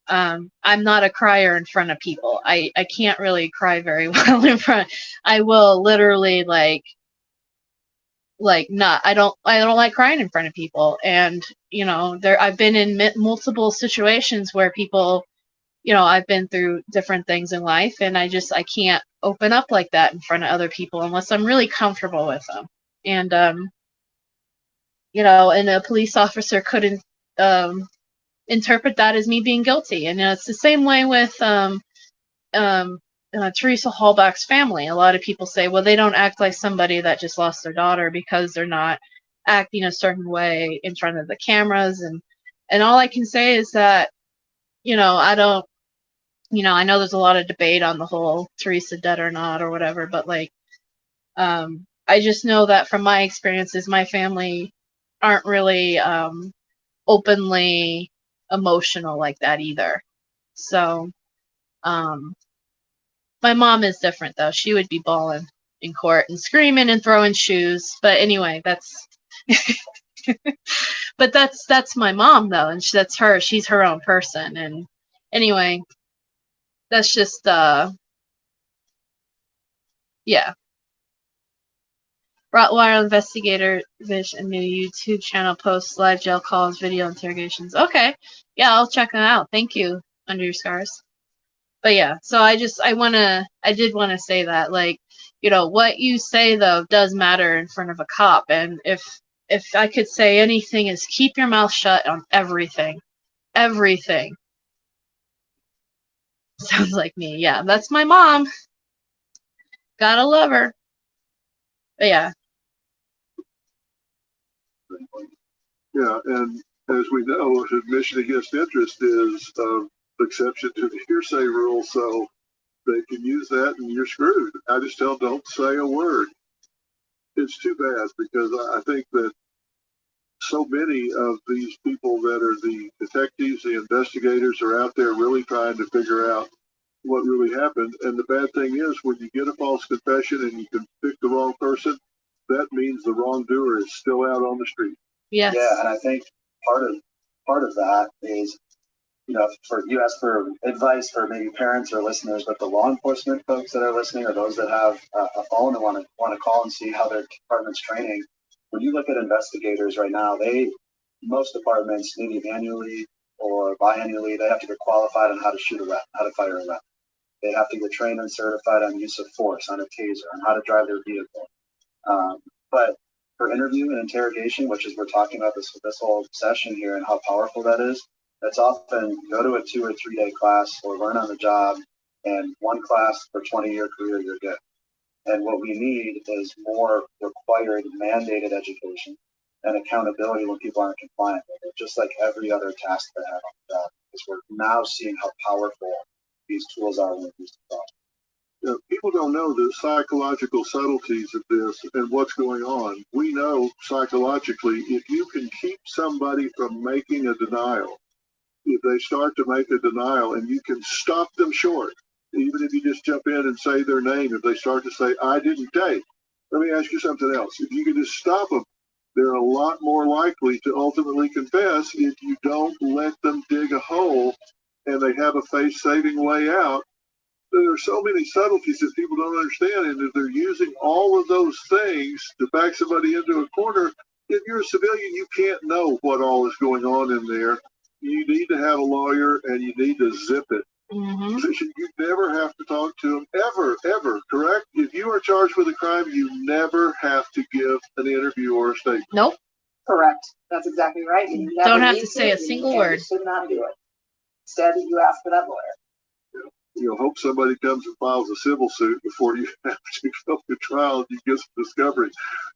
I'm not a crier in front of people. I can't really cry very well in front. I will literally like not, I don't like crying in front of people. And you know, I've been in multiple situations where people, you know, I've been through different things in life, and I can't open up like that in front of other people unless I'm really comfortable with them. And you know, and a police officer couldn't interpret that as me being guilty. And it's the same way with Teresa Hallback's family. A lot of people say, well, they don't act like somebody that just lost their daughter because they're not acting a certain way in front of the cameras. And all I can say is that, you know, I know there's a lot of debate on the whole Teresa dead or not or whatever, but like, I just know that from my experiences, my family aren't really openly emotional like that either. So, my mom is different though. She would be bawling in court and screaming and throwing shoes. But anyway, that's but that's my mom though, and that's her. She's her own person. And anyway, that's just yeah. Rottweiler investigator Vision, new YouTube channel posts live jail calls, video interrogations. Okay, yeah, I'll check them out. Thank you, Under Your Scars. But yeah, so I did want to say that, like, you know, what you say though does matter in front of a cop. And if I could say anything, is keep your mouth shut on everything. Everything. Sounds like me. Yeah, that's my mom. Gotta love her. But yeah. Yeah, and as we know, admission against interest is exception to the hearsay rule, so they can use that and you're screwed. I just don't say a word. It's too bad, because I think that so many of these people that are the detectives, the investigators, are out there really trying to figure out what really happened. And the bad thing is, when you get a false confession and you convict the wrong person, that means the wrongdoer is still out on the street. Yes. Yeah, and I think part of that is, you know, for you ask for advice for maybe parents or listeners, but the law enforcement folks that are listening, or those that have a phone and want to call and see how their department's training. When you look at investigators right now, most departments, maybe annually or biannually, they have to get qualified on how to shoot a weapon, how to fire a weapon. They have to get trained and certified on use of force, on a taser, on how to drive their vehicle. But for interview and interrogation, which is we're talking about this whole session here and how powerful that is, that's often go to a 2 or 3 day class or learn on the job, and one class for 20-year career, you're good. And what we need is more required mandated education and accountability when people aren't compliant with it, just like every other task they have on the job, because we're now seeing how powerful these tools are when we use them. You know, people don't know the psychological subtleties of this and what's going on. We know psychologically, if you can keep somebody from making a denial, if they start to make a denial and you can stop them short, even if you just jump in and say their name, if they start to say, I didn't take, let me ask you something else. If you can just stop them, they're a lot more likely to ultimately confess if you don't let them dig a hole and they have a face-saving way out. There are so many subtleties that people don't understand, and if they're using all of those things to back somebody into a corner, if you're a civilian, you can't know what all is going on in there. You need to have a lawyer, and you need to zip it. Mm-hmm. You never have to talk to them, ever, correct? If you are charged with a crime, you never have to give an interview or a statement. Nope. Correct. That's exactly right. You never Don't have need to say a single and word. You should not do it. Instead, you ask for that lawyer. hope somebody comes and files a civil suit before you have to go to trial and you get some discovery,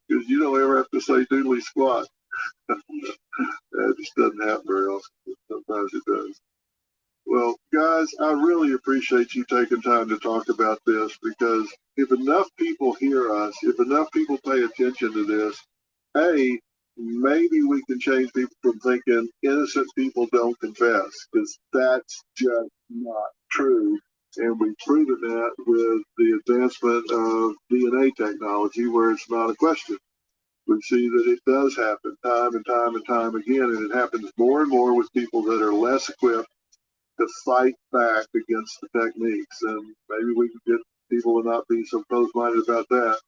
because you don't ever have to say doodly squat. That just doesn't happen very often. Sometimes it does. Well, guys, I really appreciate you taking time to talk about this, because if enough people hear us, if enough people pay attention to this, maybe we can change people from thinking innocent people don't confess, because that's just not true. And we've proven that with the advancement of DNA technology, where it's not a question. We see that it does happen time and time and time again, and it happens more and more with people that are less equipped to fight back against the techniques. And maybe we can get people to not be so close-minded about that.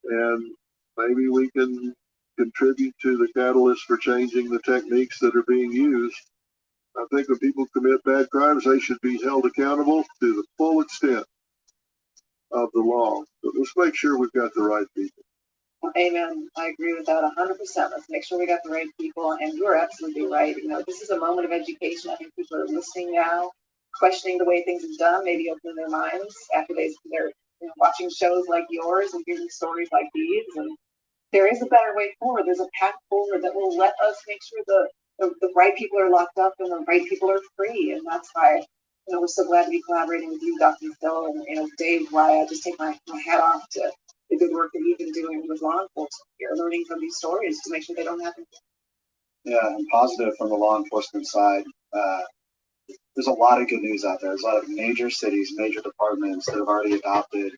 And maybe we can contribute to the catalyst for changing the techniques that are being used. I think when people commit bad crimes, they should be held accountable to the full extent of the law. But let's make sure we've got the right people. Amen. I agree with that 100%. Let's make sure we got the right people. And you're absolutely right. This is a moment of education. I think people are listening now, questioning the way things are done, maybe opening their minds after they're watching shows like yours and hearing stories like these. And there is a better way forward. There's a path forward that will let us make sure the right people are locked up and the right people are free. And that's why, we're so glad to be collaborating with you, Dr. Phil, and Dave. Why I just take my hat off to the good work that you've been doing with law enforcement here, learning from these stories to make sure they don't happen. Yeah, and positive from the law enforcement side. There's a lot of good news out there. There's a lot of major cities, major departments that have already adopted,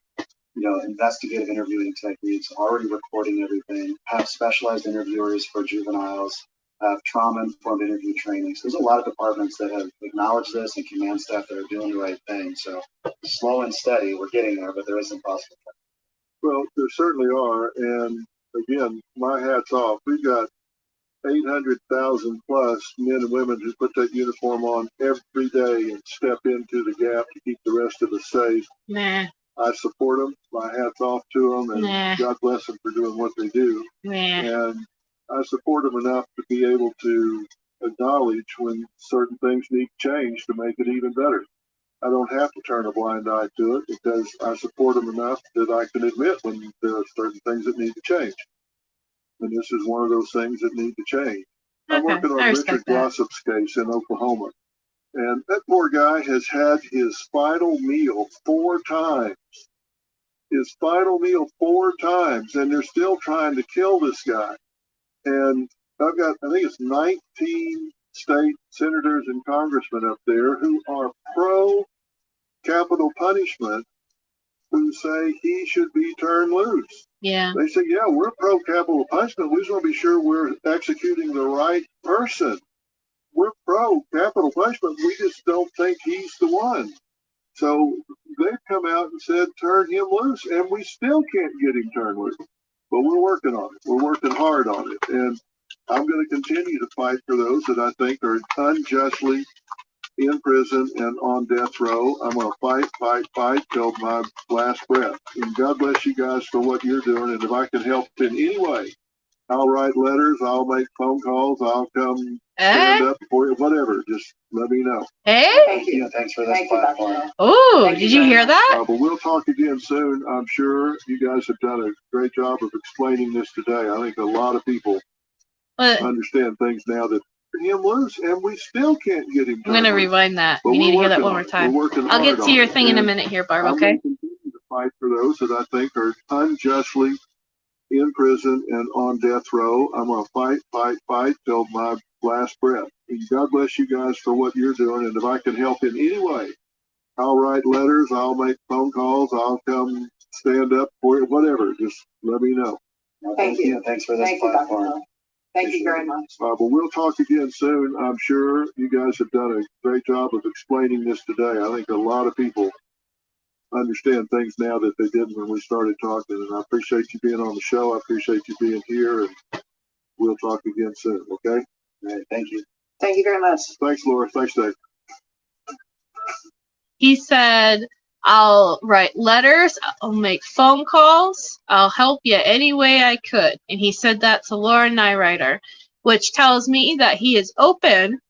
investigative interviewing techniques, already recording everything, have specialized interviewers for juveniles, have trauma-informed interview training. So there's a lot of departments that have acknowledged this, and command staff that are doing the right thing. So slow and steady, we're getting there, but there is impossible. Well, there certainly are. And again, my hat's off. We've got 800,000 plus men and women who put that uniform on every day and step into the gap to keep the rest of us safe. Nah. I support them. My hat's off to them, and God bless them for doing what they do. Nah. And I support them enough to be able to acknowledge when certain things need to change to make it even better. I don't have to turn a blind eye to it, because I support them enough that I can admit when there are certain things that need to change. And this is one of those things that need to change. I'm working on Richard Glossop's case in Oklahoma. And that poor guy has had his final meal 4 times. His final meal 4 times, and they're still trying to kill this guy. And I've got, I think it's 19 state senators and congressmen up there who are pro-capital punishment, who say he should be turned loose. Yeah. They say, yeah, we're pro-capital punishment. We just want to be sure we're executing the right person. We're pro-capital punishment. We just don't think he's the one. So they've come out and said, turn him loose, and we still can't get him turned loose. But we're working on it. We're working hard on it. And I'm going to continue to fight for those that I think are unjustly in prison and on death row. I'm going to fight till my last breath. And God bless you guys for what you're doing. And if I can help in any way, I'll write letters, I'll make phone calls, I'll come stand up for you, whatever. Just let me know. Hey? Thank you. Thanks for this platform. Oh, did you hear that? But we'll talk again soon. I'm sure you guys have done a great job of explaining this today. I think a lot of people understand things now that him loose, and we still can't get him. I'm going to rewind that. You need to hear that one more time. I'll get to your thing in a minute here, Barb, okay? I'm going to continue to fight for those that I think are unjustly in prison and on death row. I'm going to fight till my last breath. And God bless you guys for what you're doing. And if I can help in any way, I'll write letters, I'll make phone calls, I'll come stand up for you, whatever. Just let me know. Thank you. Thanks for this platform. Thank you very much. But we'll talk again soon. I'm sure you guys have done a great job of explaining this today. I think a lot of people understand things now that they didn't when we started talking. And I appreciate you being on the show. I appreciate you being here. And we'll talk again soon, okay? All right, thank you. Thank you very much. Thanks, Laura. Thanks, Dave. He said, I'll write letters, I'll make phone calls, I'll help you any way I could. And he said that to Laura Nyrider, which tells me that he is open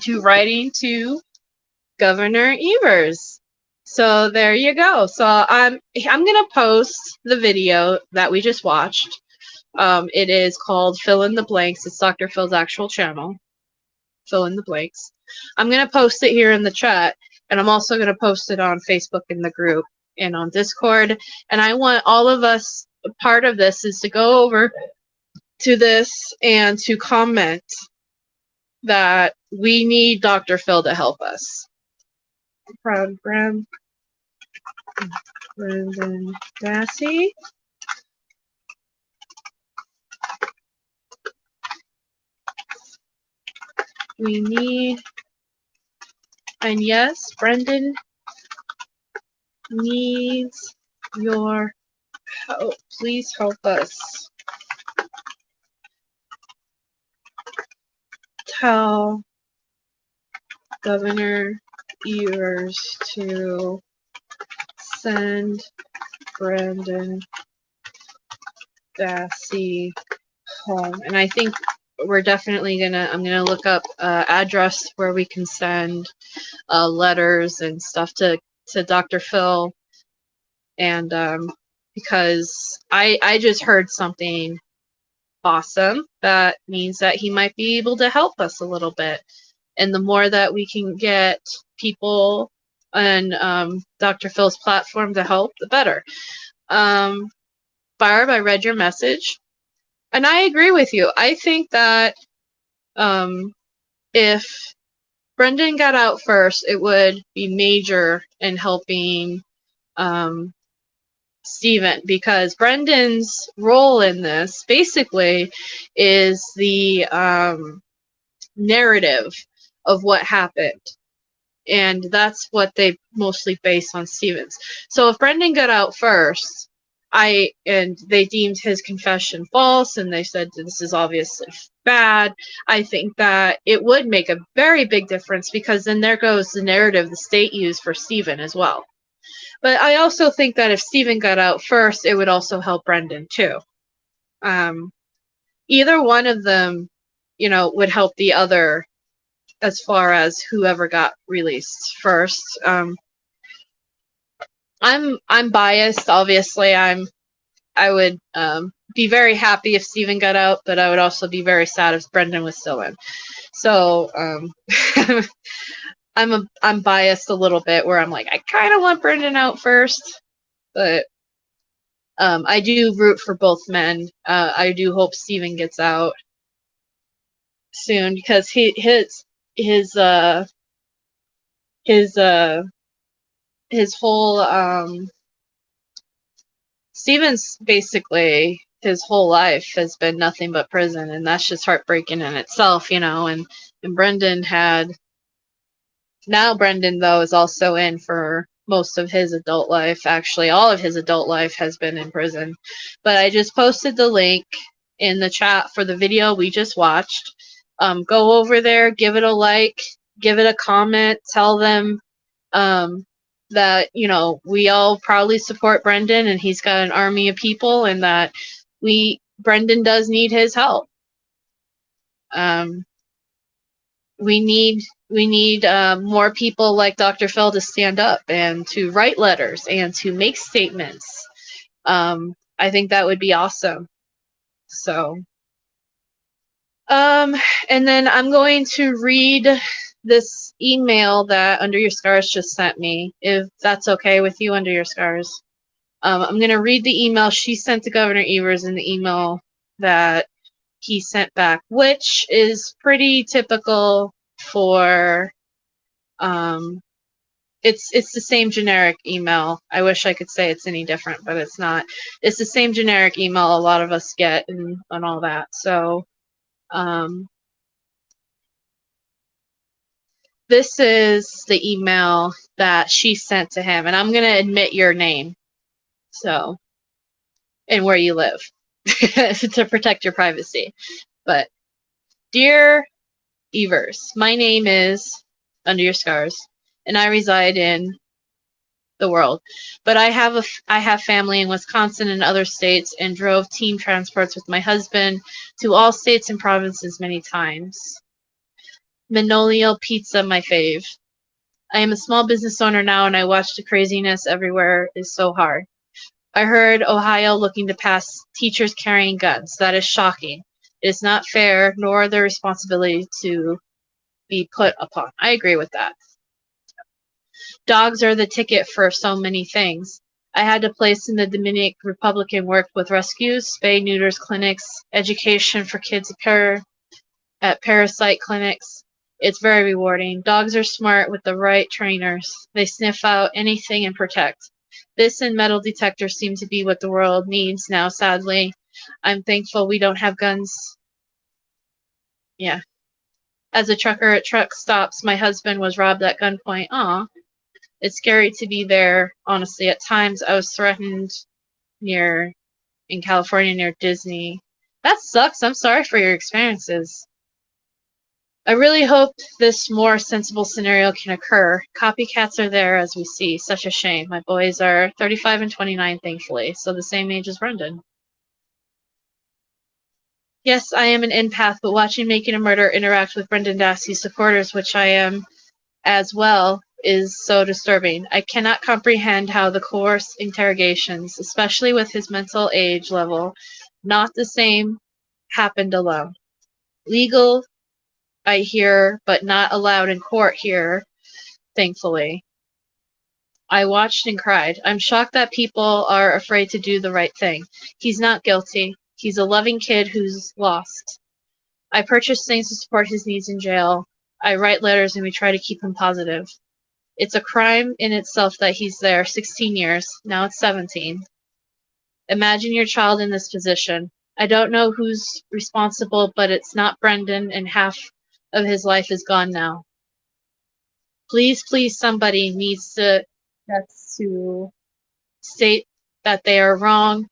to writing to Governor Evers. So there you go. So I'm gonna post the video that we just watched. It is called Fill in the Blanks. It's Dr. Phil's actual channel. Fill in the Blanks. I'm gonna post it here in the chat, and I'm also gonna post it on Facebook in the group and on Discord. And I want all of us, part of this is to go over to this and to comment that we need Dr. Phil to help us. Brendan Dassey. We need, and yes, Brendan needs your help. Please help us. Tell Governor Evers to send Brendan Dassey home. And I think we're definitely I'm gonna look up address where we can send letters and stuff to Dr. Phil. And because I just heard something awesome that means that he might be able to help us a little bit. And the more that we can get people on Dr. Phil's platform to help, the better. Barb, I read your message, and I agree with you. I think that if Brendan got out first, it would be major in helping Stephen, because Brendan's role in this basically is the narrative of what happened. And that's what they mostly base on Stevens. So if Brendan got out first, and they deemed his confession false, and they said this is obviously bad, I think that it would make a very big difference, because then there goes the narrative the state used for Stephen as well. But I also think that if Stephen got out first, it would also help Brendan too. Either one of them, would help the other as far as whoever got released first. I'm biased, obviously. I would be very happy if Stephen got out, but I would also be very sad if Brendan was still in. So I'm biased a little bit, where I'm like, I kind of want Brendan out first, but I do root for both men. I do hope Stephen gets out soon, because his whole Stephen's basically his whole life has been nothing but prison, and that's just heartbreaking in itself, and Brendan Brendan though is also in for most of his adult life. Actually, all of his adult life has been in prison. But I just posted the link in the chat for the video we just watched. Go over there, give it a like, give it a comment, tell them that, we all probably support Brendan, and he's got an army of people, and that Brendan does need his help. We need more people like Dr. Phil to stand up and to write letters and to make statements. I think that would be awesome. So, and then I'm going to read this email that Under Your Scars just sent me, if that's okay with you, Under Your Scars. I'm going to read the email she sent to Governor Evers and the email that he sent back, which is pretty typical for, it's the same generic email. I wish I could say it's any different, but it's not. It's the same generic email a lot of us get and all that. So, this is the email that she sent to him, and I'm going to admit your name, so, and where you live to protect your privacy. But, dear Evers, my name is Under Your Scars, and I reside in the world. But I have family in Wisconsin and other states, and drove team transports with my husband to all states and provinces many times. Manolio pizza, my fave. I am a small business owner now, and I watch the craziness everywhere is so hard. I heard Ohio looking to pass teachers carrying guns. That is shocking. It is not fair, nor their responsibility to be put upon. I agree with that. Dogs are the ticket for so many things. I had a place in the Dominican Republic and worked with rescues, spay neuters clinics, education for kids at parasite clinics. It's very rewarding. Dogs are smart with the right trainers. They sniff out anything and protect. This and metal detectors seem to be what the world needs now, sadly. I'm thankful we don't have guns. Yeah. As a trucker at truck stops, my husband was robbed at gunpoint. Aw. It's scary to be there, honestly. At times, I was threatened in California near Disney. That sucks. I'm sorry for your experiences. I really hope this more sensible scenario can occur. Copycats are there, as we see. Such a shame. My boys are 35 and 29, thankfully, so the same age as Brendan. Yes, I am an empath, but watching Making a Murder interact with Brendan Dassey's supporters, which I am as well, is so disturbing. I cannot comprehend how the coerced interrogations, especially with his mental age level, not the same, happened alone. Legal, I hear, but not allowed in court here, thankfully. I watched and cried. I'm shocked that people are afraid to do the right thing. He's not guilty. He's a loving kid who's lost. I purchase things to support his needs in jail. I write letters and we try to keep him positive. It's a crime in itself that he's there 16 years. Now it's 17. Imagine your child in this position. I don't know who's responsible, but it's not Brendan, and half of his life is gone now. Please, please, somebody needs to state that they are wrong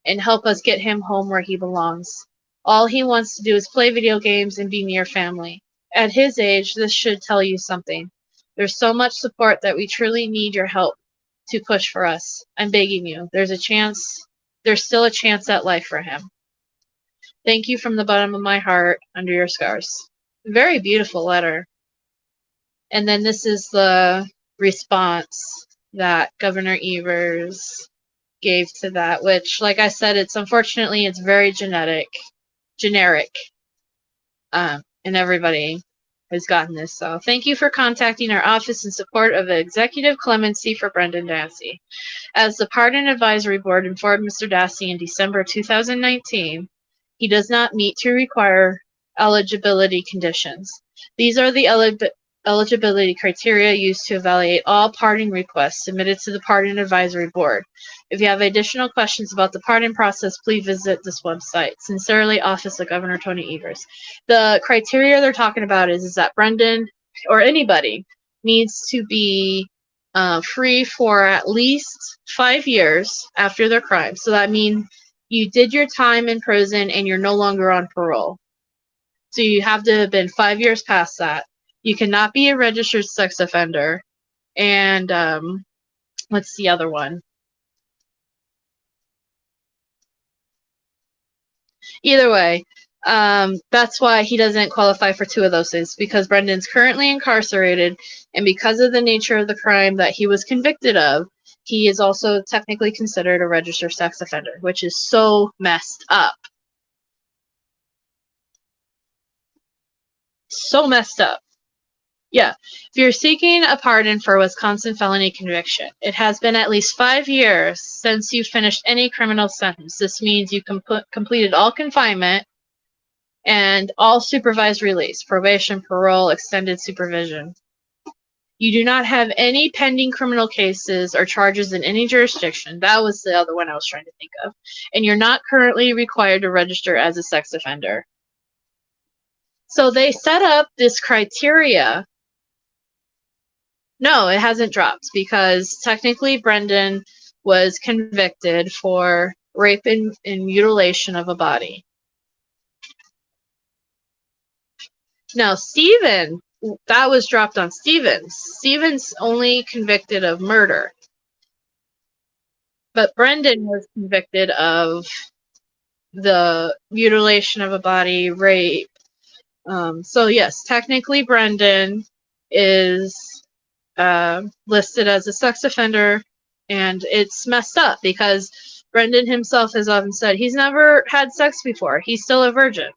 and help us get him home where he belongs. All he wants to do is play video games and be near family. At his age, this should tell you something. There's so much support that we truly need your help to push for us. I'm begging you. There's still a chance at life for him. Thank you from the bottom of my heart, under your scars. Very beautiful letter. And then this is the response that Governor Evers gave to that, which, like I said, it's very generic. And everybody has gotten this. So thank you for contacting our office in support of executive clemency for Brendan Dassey. As the Pardon Advisory Board informed Mr. Dassey in December 2019, he does not meet to require eligibility conditions. These are the eligibility criteria used to evaluate all pardon requests submitted to the Pardon Advisory Board. If you have additional questions about the pardon process, please visit this website. Sincerely, Office of Governor Tony Evers. The criteria they're talking about is that Brendan or anybody needs to be free for at least 5 years after their crime. So that means you did your time in prison and you're no longer on parole. So you have to have been 5 years past that. You cannot be a registered sex offender. And what's the other one? Either way, that's why he doesn't qualify for 2 of those things, because Brendan's currently incarcerated, and because of the nature of the crime that he was convicted of, he is also technically considered a registered sex offender, which is so messed up. So messed up. Yeah, if you're seeking a pardon for a Wisconsin felony conviction, it has been at least 5 years since you finished any criminal sentence. This means you completed all confinement and all supervised release, probation, parole, extended supervision. You do not have any pending criminal cases or charges in any jurisdiction. That was the other one I was trying to think of. And you're not currently required to register as a sex offender. So they set up this criteria. No, it hasn't dropped, because technically Brendan was convicted for rape and mutilation of a body. Now, Stephen, that was dropped on Stevens. Stevens only convicted of murder. But Brendan was convicted of the mutilation of a body, rape. So yes, technically Brendan is listed as a sex offender, and it's messed up because Brendan himself has often said he's never had sex before. He's still a virgin.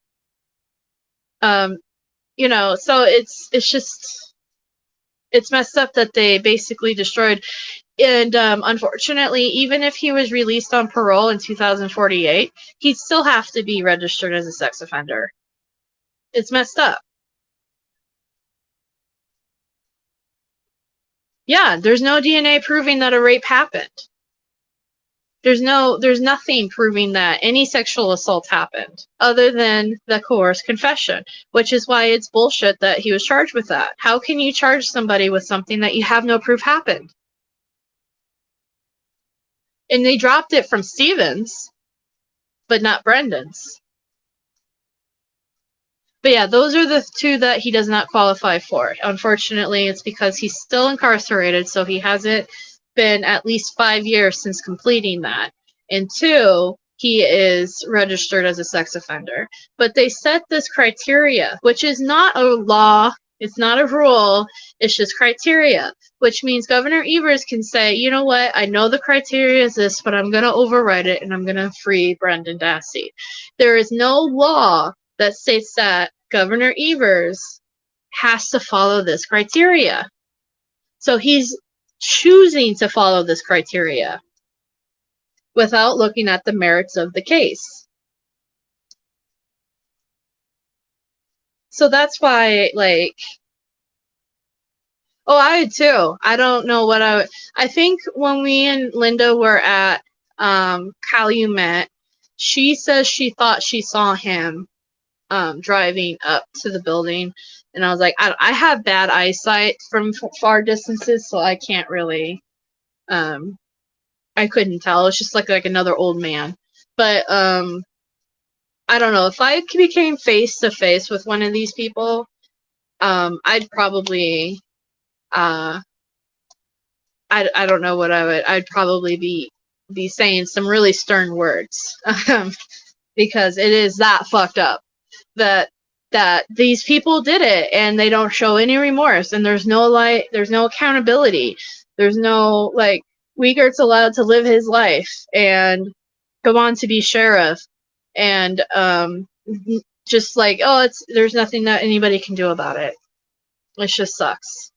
You know, so it's just, it's messed up that they basically destroyed. And unfortunately, even if he was released on parole in 2048, he'd still have to be registered as a sex offender. It's messed up. Yeah, there's no DNA proving that a rape happened. There's nothing proving that any sexual assault happened other than the coerced confession, which is why it's bullshit that he was charged with that. How can you charge somebody with something that you have no proof happened? And they dropped it from Stevens, but not Brendan's. But yeah, those are the two that he does not qualify for. Unfortunately, it's because he's still incarcerated, so he hasn't been at least 5 years since completing that. And 2, he is registered as a sex offender. But they set this criteria, which is not a law, it's not a rule, it's just criteria, which means Governor Evers can say, you know what, I know the criteria is this, but I'm going to override it and I'm going to free Brendan Dassey. There is no law that states that Governor Evers has to follow this criteria. So he's choosing to follow this criteria without looking at the merits of the case. So that's why, like, oh, I would too. I don't know what I think when we and Linda were at Calumet, she says she thought she saw him driving up to the building, and I was like, I have bad eyesight from far distances, so I can't really, I couldn't tell. It's just like another old man. But I don't know, if I became face to face with one of these people, I'd probably I don't know what I'd probably be saying some really stern words because it is that fucked up that these people did it and they don't show any remorse, and there's no accountability. There's no, like, Wiegert's allowed to live his life and go on to be sheriff, and just like, oh, there's nothing that anybody can do about it. It just sucks.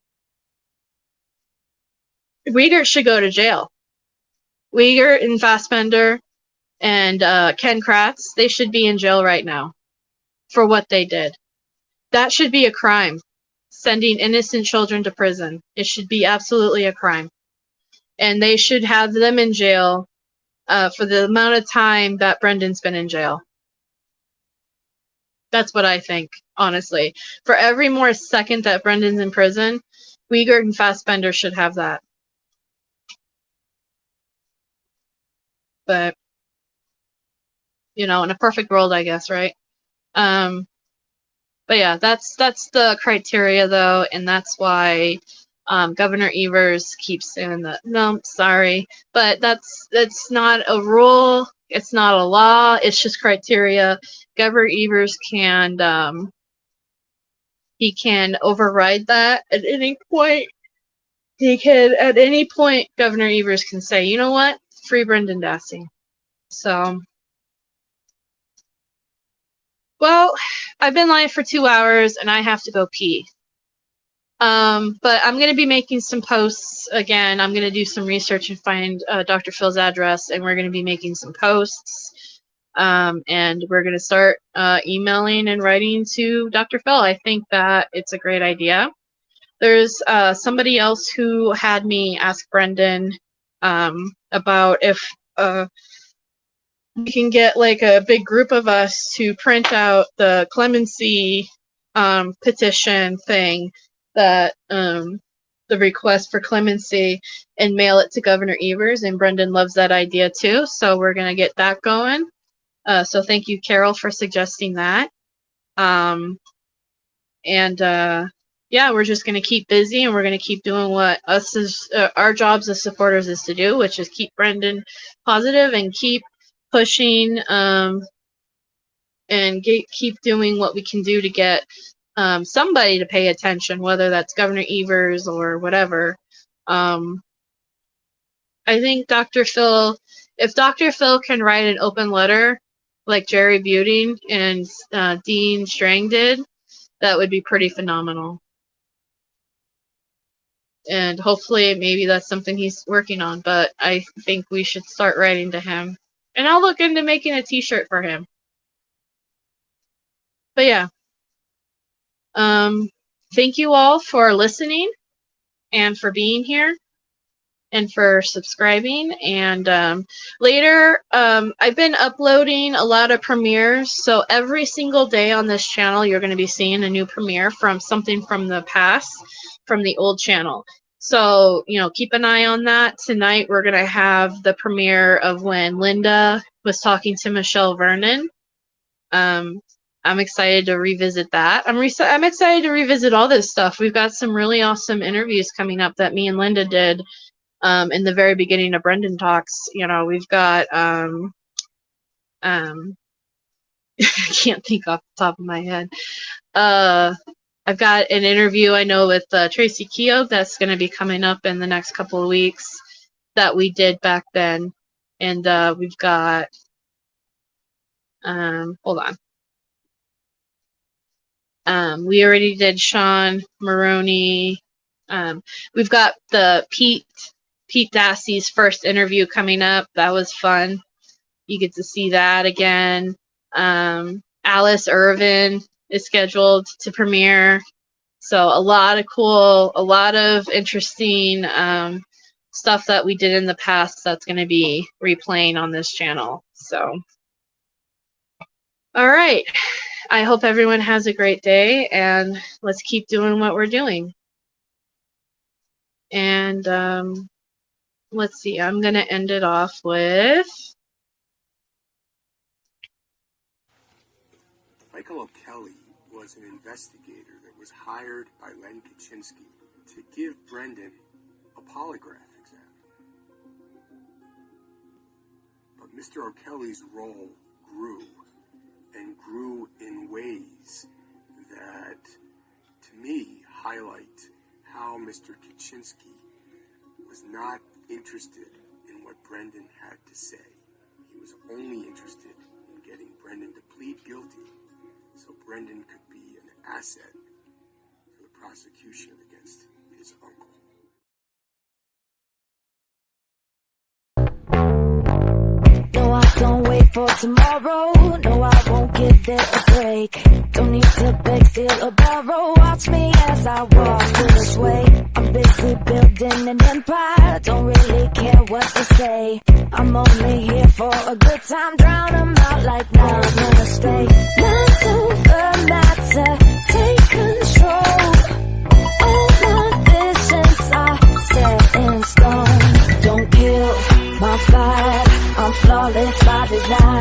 Wiegert should go to jail. Wiegert and Fassbender and Ken Kratz, they should be in jail right now for what they did. That should be a crime. Sending innocent children to prison. It should be absolutely a crime. And they should have them in jail for the amount of time that Brendan's been in jail. That's what I think, honestly. For every more second that Brendan's in prison, Wiegert and Fassbender should have that. But, you know, in a perfect world, I guess, right? But yeah, that's the criteria, though, and that's why Governor Evers keeps saying that. No, sorry, but that's not a rule. It's not a law. It's just criteria. Governor Evers can he can override that at any point. He can, at any point, Governor Evers can say, you know what, free Brendan Dassey. So. Well, I've been live for 2 hours and I have to go pee. But I'm going to be making some posts again. I'm going to do some research and find Dr. Phil's address, and we're going to be making some posts. And we're going to start emailing and writing to Dr. Phil. I think that it's a great idea. There's somebody else who had me ask Brendan about if we can get like a big group of us to print out the clemency petition thing, that the request for clemency, and mail it to Governor Evers. And Brendan loves that idea too, so we're gonna get that going. So thank you, Carol, for suggesting that. Yeah, we're just gonna keep busy, and we're gonna keep doing what our jobs as supporters is to do, which is keep Brendan positive and keep pushing and keep doing what we can do to get somebody to pay attention, whether that's Governor Evers or whatever. I think if Dr. Phil can write an open letter like Jerry Buting and Dean Strang did, that would be pretty phenomenal. And hopefully maybe that's something he's working on, but I think we should start writing to him. And I'll look into making a t-shirt for him. But yeah. Thank you all for listening and for being here and for subscribing. And later, I've been uploading a lot of premieres. So every single day on this channel, you're going to be seeing a new premiere from something from the past, from the old channel. So, you know, keep an eye on that. Tonight, we're going to have the premiere of when Linda was talking to Michelle Vernon. I'm excited to revisit that. I'm excited to revisit all this stuff. We've got some really awesome interviews coming up that me and Linda did in the very beginning of Brendan Talks. You know, we've got I can't think off the top of my head. I've got an interview I know with Tracy Keogh that's going to be coming up in the next couple of weeks that we did back then. And we've got hold on. We already did Sean Maroney. We've got the Pete Dassey's first interview coming up. That was fun. You get to see that again. Alice Irvin is scheduled to premiere. So a lot of interesting stuff that we did in the past that's going to be replaying on this channel. So, all right. I hope everyone has a great day, and let's keep doing what we're doing. And let's see, I'm going to end it off with... Michael O'Kelly was an investigator that was hired by Len Kaczynski to give Brendan a polygraph exam. But Mr. O'Kelly's role grew and grew in ways that, to me, highlight how Mr. Kaczynski was not interested in what Brendan had to say. He was only interested in getting Brendan to plead guilty so Brendan could be an asset for the prosecution against his uncle. No, I don't wait for tomorrow. No, I won't give it a break. Don't need to beg, steal or borrow. Watch me as I walk through this way. I'm busy building an empire. Don't really care what they say. I'm only here for a good time. Drown them out like now I'm gonna stay. Mind over matter. Take control. All my visions are set in stone. Don't kill my vibe. I'm flawless by design.